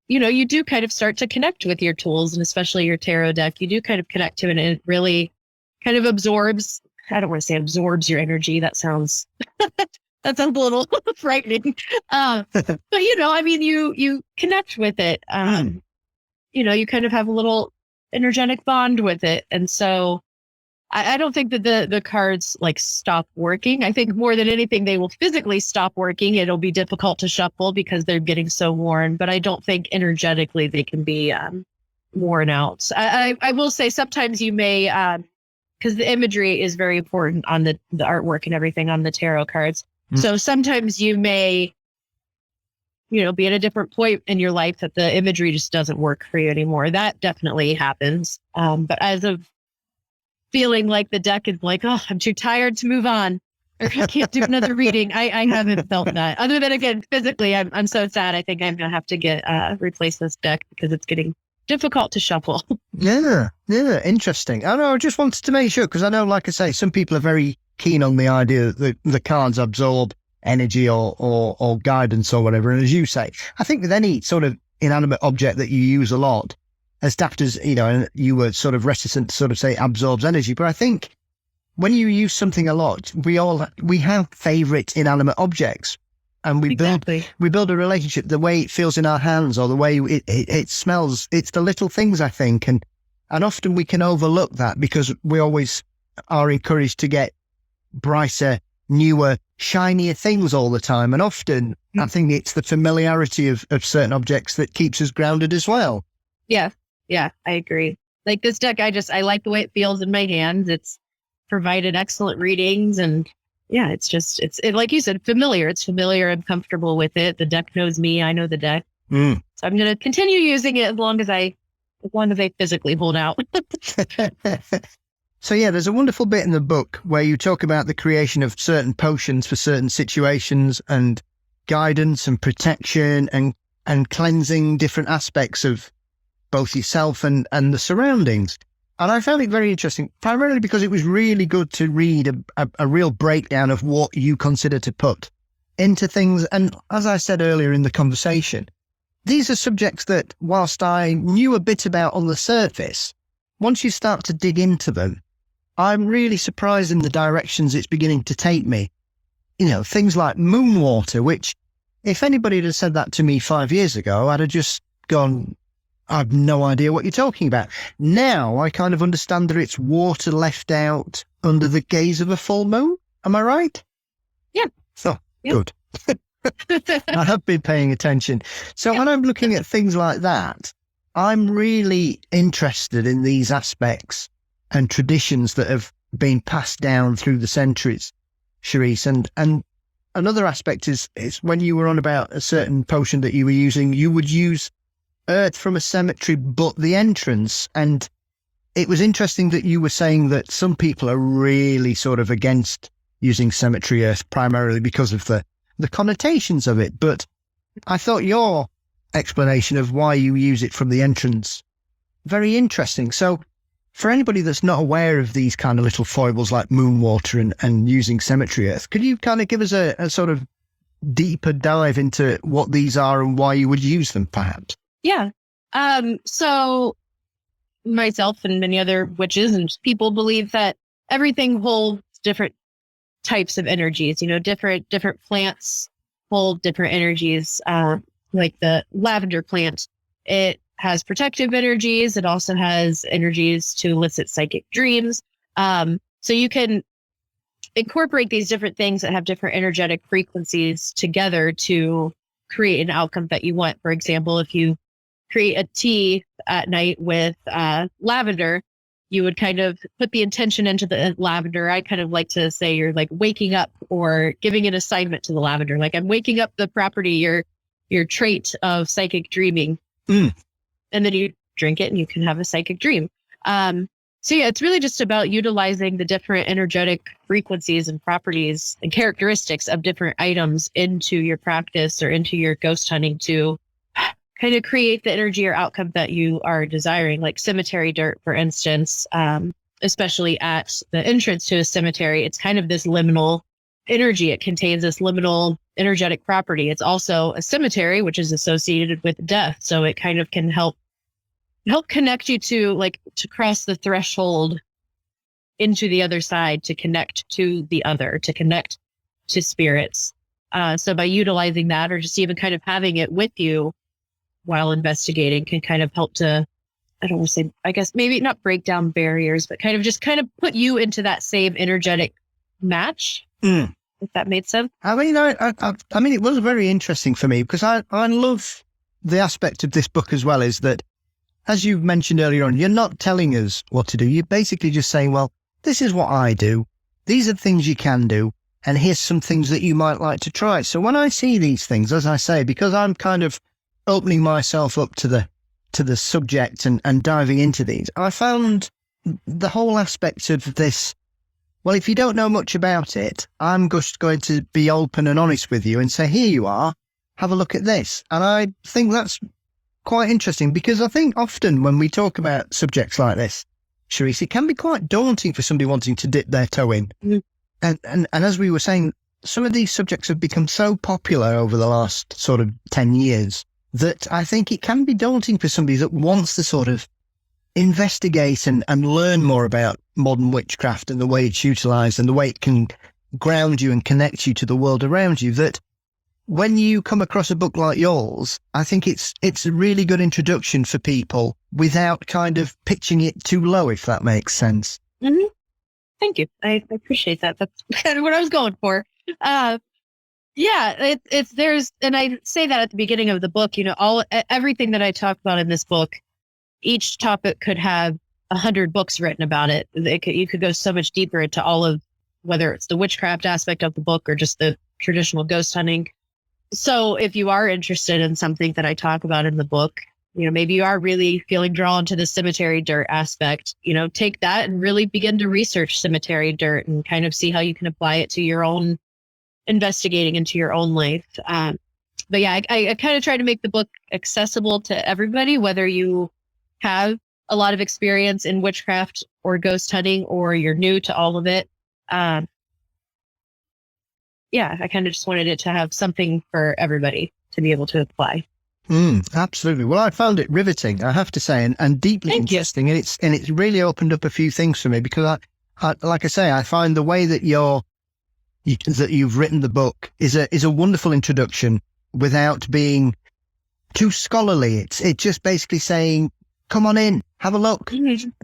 you do kind of start to connect with your tools, and especially your tarot deck. You do kind of connect to it, and it really kind of absorbs. I don't want to say absorbs your energy. That sounds a little frightening. But you connect with it. You kind of have a little energetic bond with it. And so I don't think that the cards like stop working. I think more than anything, they will physically stop working. It'll be difficult to shuffle because they're getting so worn, but I don't think energetically they can be worn out. I will say sometimes you may, because the imagery is very important on the artwork and everything on the tarot cards. So sometimes you may, be at a different point in your life that the imagery just doesn't work for you anymore. That definitely happens. But as of feeling like the deck is like, oh, I'm too tired to move on, or I can't do another reading. I haven't felt that. Other than, again, physically, I'm so sad. I think I'm going to have to replace this deck because it's getting difficult to shuffle. Yeah,
interesting. I just wanted to make sure, because I know, like I say, some people are very keen on the idea that the cards absorb energy or guidance or whatever. And as you say, I think with any sort of inanimate object that you use a lot, as daft as, and you were sort of reticent to sort of say absorbs energy, but I think when you use something a lot, we have favorite inanimate objects, and we build a relationship, the way it feels in our hands or the way it smells. It's the little things, I think. And often we can overlook that because we always are encouraged to get brighter, newer, shinier things all the time. And often I think it's the familiarity of certain objects that keeps us grounded as well.
Yeah, I agree. Like this deck, I like the way it feels in my hands. It's provided excellent readings, and yeah, it's like you said, familiar. It's familiar. I'm comfortable with it. The deck knows me. I know the deck. So I'm going to continue using it as long as I physically hold out.
So yeah, there's a wonderful bit in the book where you talk about the creation of certain potions for certain situations and guidance and protection and cleansing different aspects of both yourself and the surroundings. And I found it very interesting, primarily because it was really good to read a real breakdown of what you consider to put into things. And as I said earlier in the conversation, these are subjects that, whilst I knew a bit about on the surface, once you start to dig into them, I'm really surprised in the directions it's beginning to take me. Things like moon water, which if anybody had said that to me 5 years ago, I'd have just gone, I've no idea what you're talking about. Now I kind of understand that it's water left out under the gaze of a full moon. Am I right?
Yeah.
So, good. I have been paying attention. So when I'm looking at things like that, I'm really interested in these aspects and traditions that have been passed down through the centuries, Cherise. And another aspect is when you were on about a certain potion that you were using, you would use earth from a cemetery, but the entrance. And it was interesting that you were saying that some people are really sort of against using cemetery earth, primarily because of the connotations of it. But I thought your explanation of why you use it from the entrance, very interesting. So for anybody that's not aware of these kind of little foibles like moon water and using cemetery earth, could you kind of give us a sort of deeper dive into what these are and why you would use them, perhaps?
Yeah. So myself and many other witches and people believe that everything holds different types of energies. Different plants hold different energies. Like the lavender plant, it has protective energies. It also has energies to elicit psychic dreams. So you can incorporate these different things that have different energetic frequencies together to create an outcome that you want. For example, if you create a tea at night with lavender, you would kind of put the intention into the lavender. I kind of like to say you're like waking up or giving an assignment to the lavender. Like, I'm waking up the property, your trait of psychic dreaming. And then you drink it and you can have a psychic dream. So yeah, it's really just about utilizing the different energetic frequencies and properties and characteristics of different items into your practice or into your ghost hunting to kind of create the energy or outcome that you are desiring. Like cemetery dirt, for instance, especially at the entrance to a cemetery, it's kind of this liminal energy. It contains this liminal energetic property. It's also a cemetery, which is associated with death. So it kind of can help connect you to cross the threshold into the other side, to connect to the other, to connect to spirits. So by utilizing that, or just even kind of having it with you while investigating, can kind of help to I don't want to say, I guess maybe not break down barriers, but kind of put you into that same energetic match. If that made sense.
I mean, I mean, it was very interesting for me because I love the aspect of this book as well is that, as you mentioned earlier on, you're not telling us what to do. You're basically just saying, well, this is what I do. These are things you can do. And here's some things that you might like to try. So when I see these things, as I say, because I'm kind of opening myself up to the subject and diving into these, I found the whole aspect of this. Well, if you don't know much about it, I'm just going to be open and honest with you and say, here you are, have a look at this. And I think that's quite interesting because I think often when we talk about subjects like this, Cherise, it can be quite daunting for somebody wanting to dip their toe in. Mm-hmm. And as we were saying, some of these subjects have become so popular over the last sort of 10 years that I think it can be daunting for somebody that wants to sort of investigate and learn more about modern witchcraft and the way it's utilised and the way it can ground you and connect you to the world around you, that when you come across a book like yours, I think it's a really good introduction for people without kind of pitching it too low, if that makes sense.
Mm-hmm. Thank you. I appreciate that. That's kind of what I was going for. Yeah, there's, and I say that at the beginning of the book, everything that I talk about in this book, each topic could have 100 books written about it. You could go so much deeper into all of, whether it's the witchcraft aspect of the book or just the traditional ghost hunting. So if you are interested in something that I talk about in the book, maybe you are really feeling drawn to the cemetery dirt aspect, take that and really begin to research cemetery dirt and kind of see how you can apply it to your own investigating into your own life. But yeah, I kind of try to make the book accessible to everybody, whether you have a lot of experience in witchcraft or ghost hunting, or you're new to all of it. Yeah, I kind of just wanted it to have something for everybody to be able to apply.
Absolutely. Well, I found it riveting, I have to say, and deeply interesting. And it's really opened up a few things for me because I like I say, I find the way that you've written the book is a wonderful introduction without being too scholarly. It's just basically saying, come on in, have a look,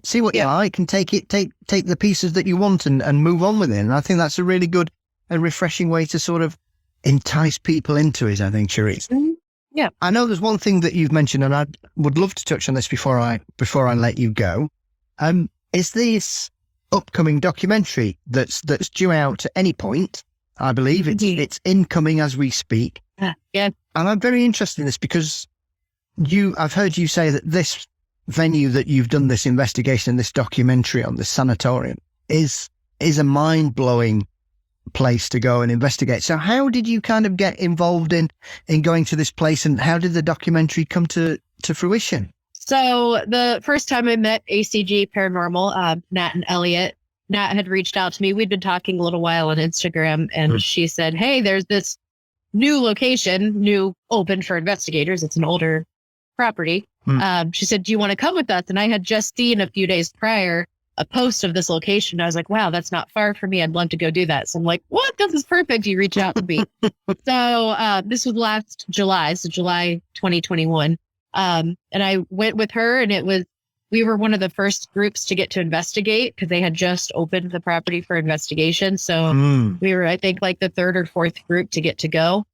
see what you like, and take the pieces that you want and move on with it. And I think that's a really good and refreshing way to sort of entice people into it, I think, Cherise.
Mm-hmm. Yeah.
I know there's one thing that you've mentioned, and I would love to touch on this before I let you go. Is this upcoming documentary that's due out at any point? I believe it's incoming as we speak.
Yeah.
And I'm very interested in this because I've heard you say that this venue that you've done this investigation, this documentary on, the sanatorium, is a mind-blowing place to go and investigate. So how did you kind of get involved in going to this place, and how did the documentary come to fruition?
So the first time I met ACG Paranormal, Nat and Elliot, Nat had reached out to me. We'd been talking a little while on Instagram, and she said, hey, there's this new location, new open for investigators. It's an older property. She said, do you want to come with us? And I had just seen a few days prior a post of this location. I was like, wow, that's not far from me. I'd love to go do that. So I'm like, what? This is perfect. You reach out to me. So this was last July, so July 2021. And I went with her, and we were one of the first groups to get to investigate because they had just opened the property for investigation. So we were, I think, like the third or fourth group to get to go,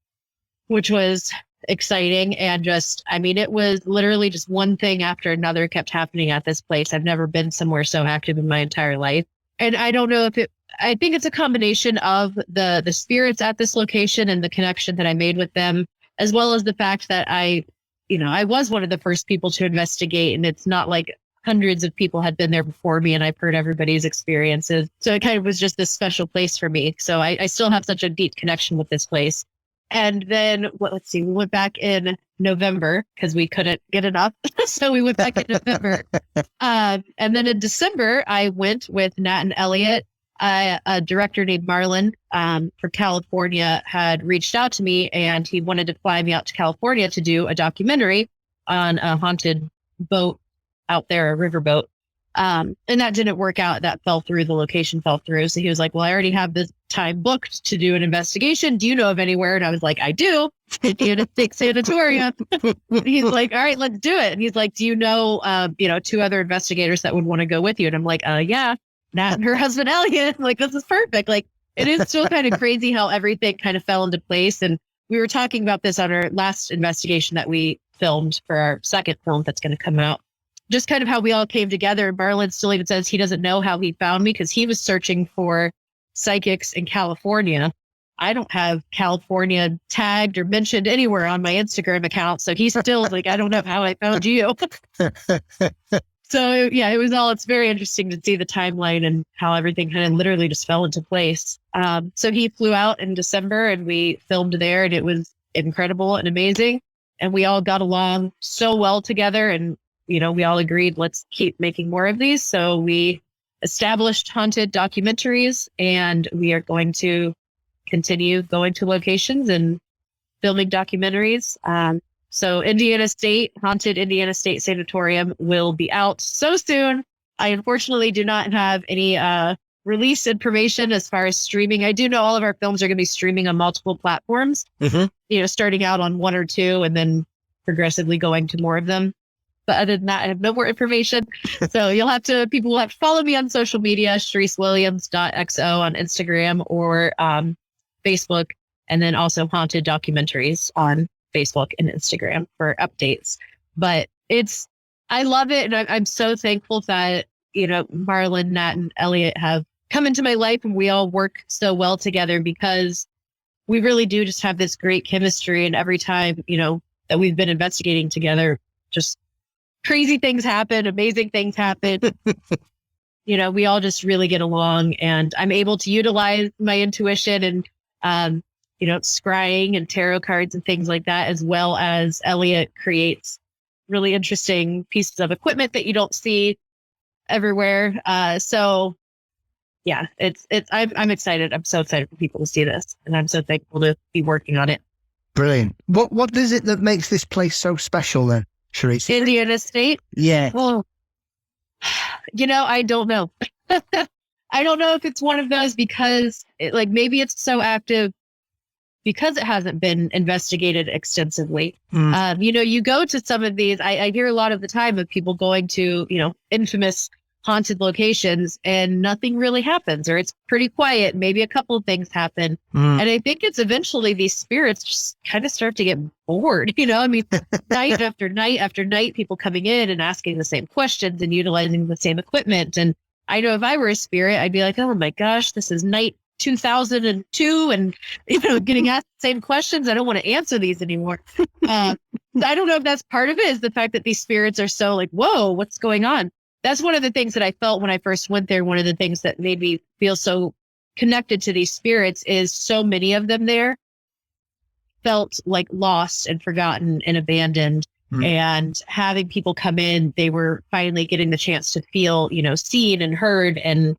which was exciting. And it was literally just one thing after another kept happening at this place. I've never been somewhere so active in my entire life. And I don't know I think it's a combination of the spirits at this location and the connection that I made with them, as well as the fact that I was one of the first people to investigate, and it's not like hundreds of people had been there before me and I've heard everybody's experiences. So it kind of was just this special place for me. So I still have such a deep connection with this place. And then, we went back in November because we couldn't get enough. So we went back in November. And then in December, I went with Nat and Elliot. A director named Marlon from California had reached out to me, and he wanted to fly me out to California to do a documentary on a haunted boat out there, a riverboat. And that didn't work out. That fell through. The location fell through. So he was like, well, I already have this time booked to do an investigation. Do you know of anywhere? And I was like, I do. In State Sanatorium. He's like, all right, let's do it. And he's like, do you know, 2 other investigators that would want to go with you? And I'm like, yeah, Nat and her husband, Elliot. I'm like, this is perfect. Like, it is still kind of crazy how everything kind of fell into place. And we were talking about this on our last investigation that we filmed for our second film that's going to come out. Just kind of how we all came together. Marlon still even says he doesn't know how he found me because he was searching for psychics in California. I don't have California tagged or mentioned anywhere on my Instagram account. So he's still like, I don't know how I found you. So yeah, it's very interesting to see the timeline and how everything kind of literally just fell into place. So he flew out in December and we filmed there, and it was incredible and amazing. And we all got along so well together, and we all agreed, let's keep making more of these. So we established haunted documentaries, and we are going to continue going to locations and filming documentaries. So Haunted Indiana State Sanatorium will be out so soon. I unfortunately do not have any release information as far as streaming. I do know all of our films are going to be streaming on multiple platforms, starting out on 1 or 2 and then progressively going to more of them. But other than that, I have no more information. So people will have to follow me on social media, CheriseWilliams.xo on Instagram or Facebook, and then also Haunted Documentaries on Facebook and Instagram for updates. But I love it. And I'm so thankful that, Marlon, Nat, and Elliot have come into my life, and we all work so well together because we really do just have this great chemistry. And every time, that we've been investigating together, just crazy things happen, amazing things happen. We all just really get along, and I'm able to utilize my intuition and, scrying and tarot cards and things like that, as well as Elliot creates really interesting pieces of equipment that you don't see everywhere. So yeah, I'm excited. I'm so excited for people to see this, and I'm so thankful to be working on it.
Brilliant. What is it that makes this place so special then, Cherise?
Indiana State?
Yeah.
Well, I don't know. I don't know if it's one of those because maybe it's so active because it hasn't been investigated extensively. You go to some of these, I hear a lot of the time of people going to, infamous haunted locations and nothing really happens, or it's pretty quiet. Maybe a couple of things happen. And I think it's eventually these spirits just kind of start to get bored. Night after night after night, people coming in and asking the same questions and utilizing the same equipment. And I know if I were a spirit, I'd be like, oh my gosh, this is night 2002 and, getting asked the same questions. I don't want to answer these anymore. I don't know if that's part of it, is the fact that these spirits are so like, whoa, what's going on? That's one of the things that I felt when I first went there. One of the things that made me feel so connected to these spirits is so many of them there felt like lost and forgotten and abandoned. And having people come in, they were finally getting the chance to feel, seen and heard and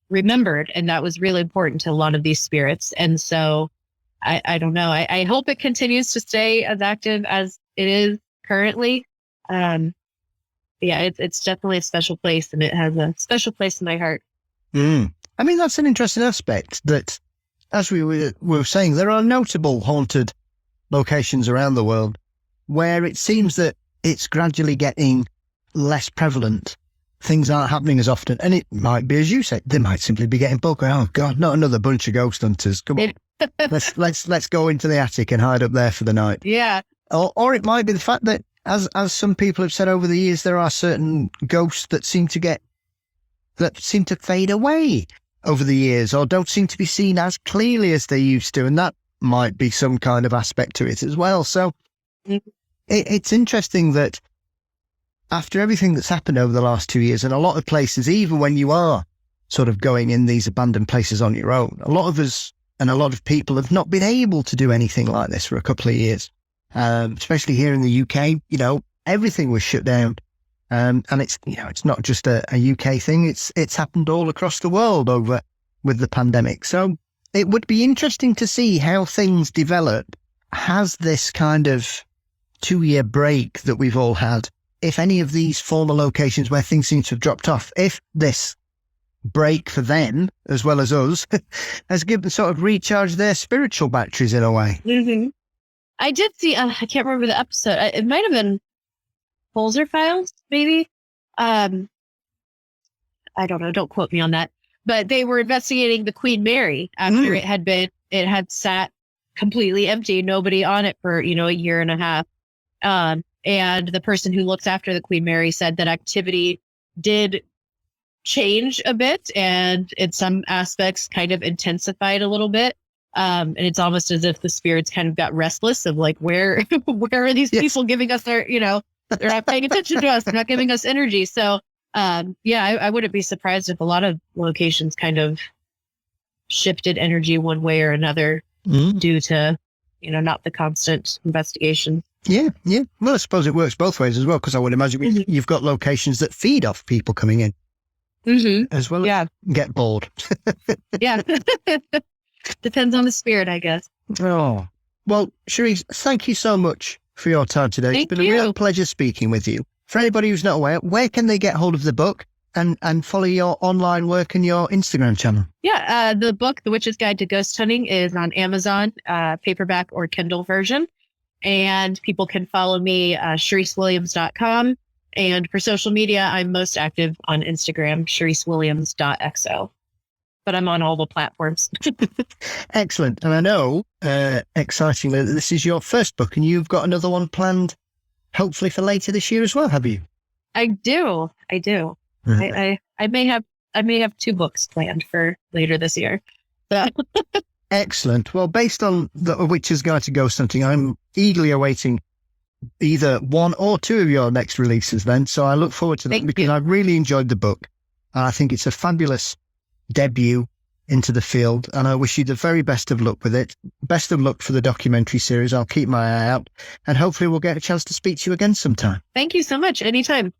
remembered. And that was really important to a lot of these spirits. And so I don't know. I hope it continues to stay as active as it is currently. Yeah, it's definitely a special place, and it has a special place in my heart.
I mean, that's an interesting aspect that, as we were saying, there are notable haunted locations around the world where it seems that it's gradually getting less prevalent. Things aren't happening as often. And it might be, as you said, they might simply be getting bored. Oh God, not another bunch of ghost hunters. Come on. let's go into the attic and hide up there for the night.
Yeah.
Or it might be the fact that, as some people have said over the years, there are certain ghosts that seem to fade away over the years, or don't seem to be seen as clearly as they used to. And that might be some kind of aspect to it as well. So it's interesting that after everything that's happened over the last 2 years, and a lot of places, even when you are sort of going in these abandoned places on your own, a lot of us and a lot of people have not been able to do anything like this for a couple of years. Especially here in the UK, everything was shut down. And it's not just a UK thing. It's happened all across the world with the pandemic. So it would be interesting to see how things develop. Has this kind of 2-year break that we've all had, if any of these former locations where things seem to have dropped off, if this break for them, as well as us, has given sort of recharged their spiritual batteries in a way.
Mm-hmm. I did see, I can't remember the episode. It might have been Holzer Files, maybe. I don't know. Don't quote me on that. But they were investigating the Queen Mary after it had sat completely empty, nobody on it for, a year and a half. And the person who looks after the Queen Mary said that activity did change a bit, and in some aspects kind of intensified a little bit. And it's almost as if the spirits kind of got restless of like, where are these people giving us their, they're not paying attention to us. They're not giving us energy. So, I wouldn't be surprised if a lot of locations kind of shifted energy one way or another due to, not the constant investigation.
Yeah. Well, I suppose it works both ways as well, because I would imagine you've got locations that feed off people coming in as well as get bored.
Yeah. Depends on the spirit, I guess.
Oh, well, Cherise, thank you so much for your time today. It's been a real pleasure speaking with you. For anybody who's not aware, where can they get hold of the book and follow your online work and your Instagram channel?
Yeah, the book, The Witch's Guide to Ghost Hunting, is on Amazon, paperback or Kindle version. And people can follow me, CheriseWilliams.com. And for social media, I'm most active on Instagram, CheriseWilliams.xo. But I'm on all the platforms.
Excellent. And I know, excitingly, that this is your first book and you've got another one planned, hopefully for later this year as well, have you?
I do. I may have 2 books planned for later this year. So.
Excellent. Well, based on The Witch's Guide to Ghost Hunting, I'm eagerly awaiting either 1 or 2 of your next releases then. So I look forward to that because I really enjoyed the book. And I think it's a fabulous debut into the field. And I wish you the very best of luck with it. Best of luck for the documentary series. I'll keep my eye out. And hopefully we'll get a chance to speak to you again sometime.
Thank you so much. Anytime.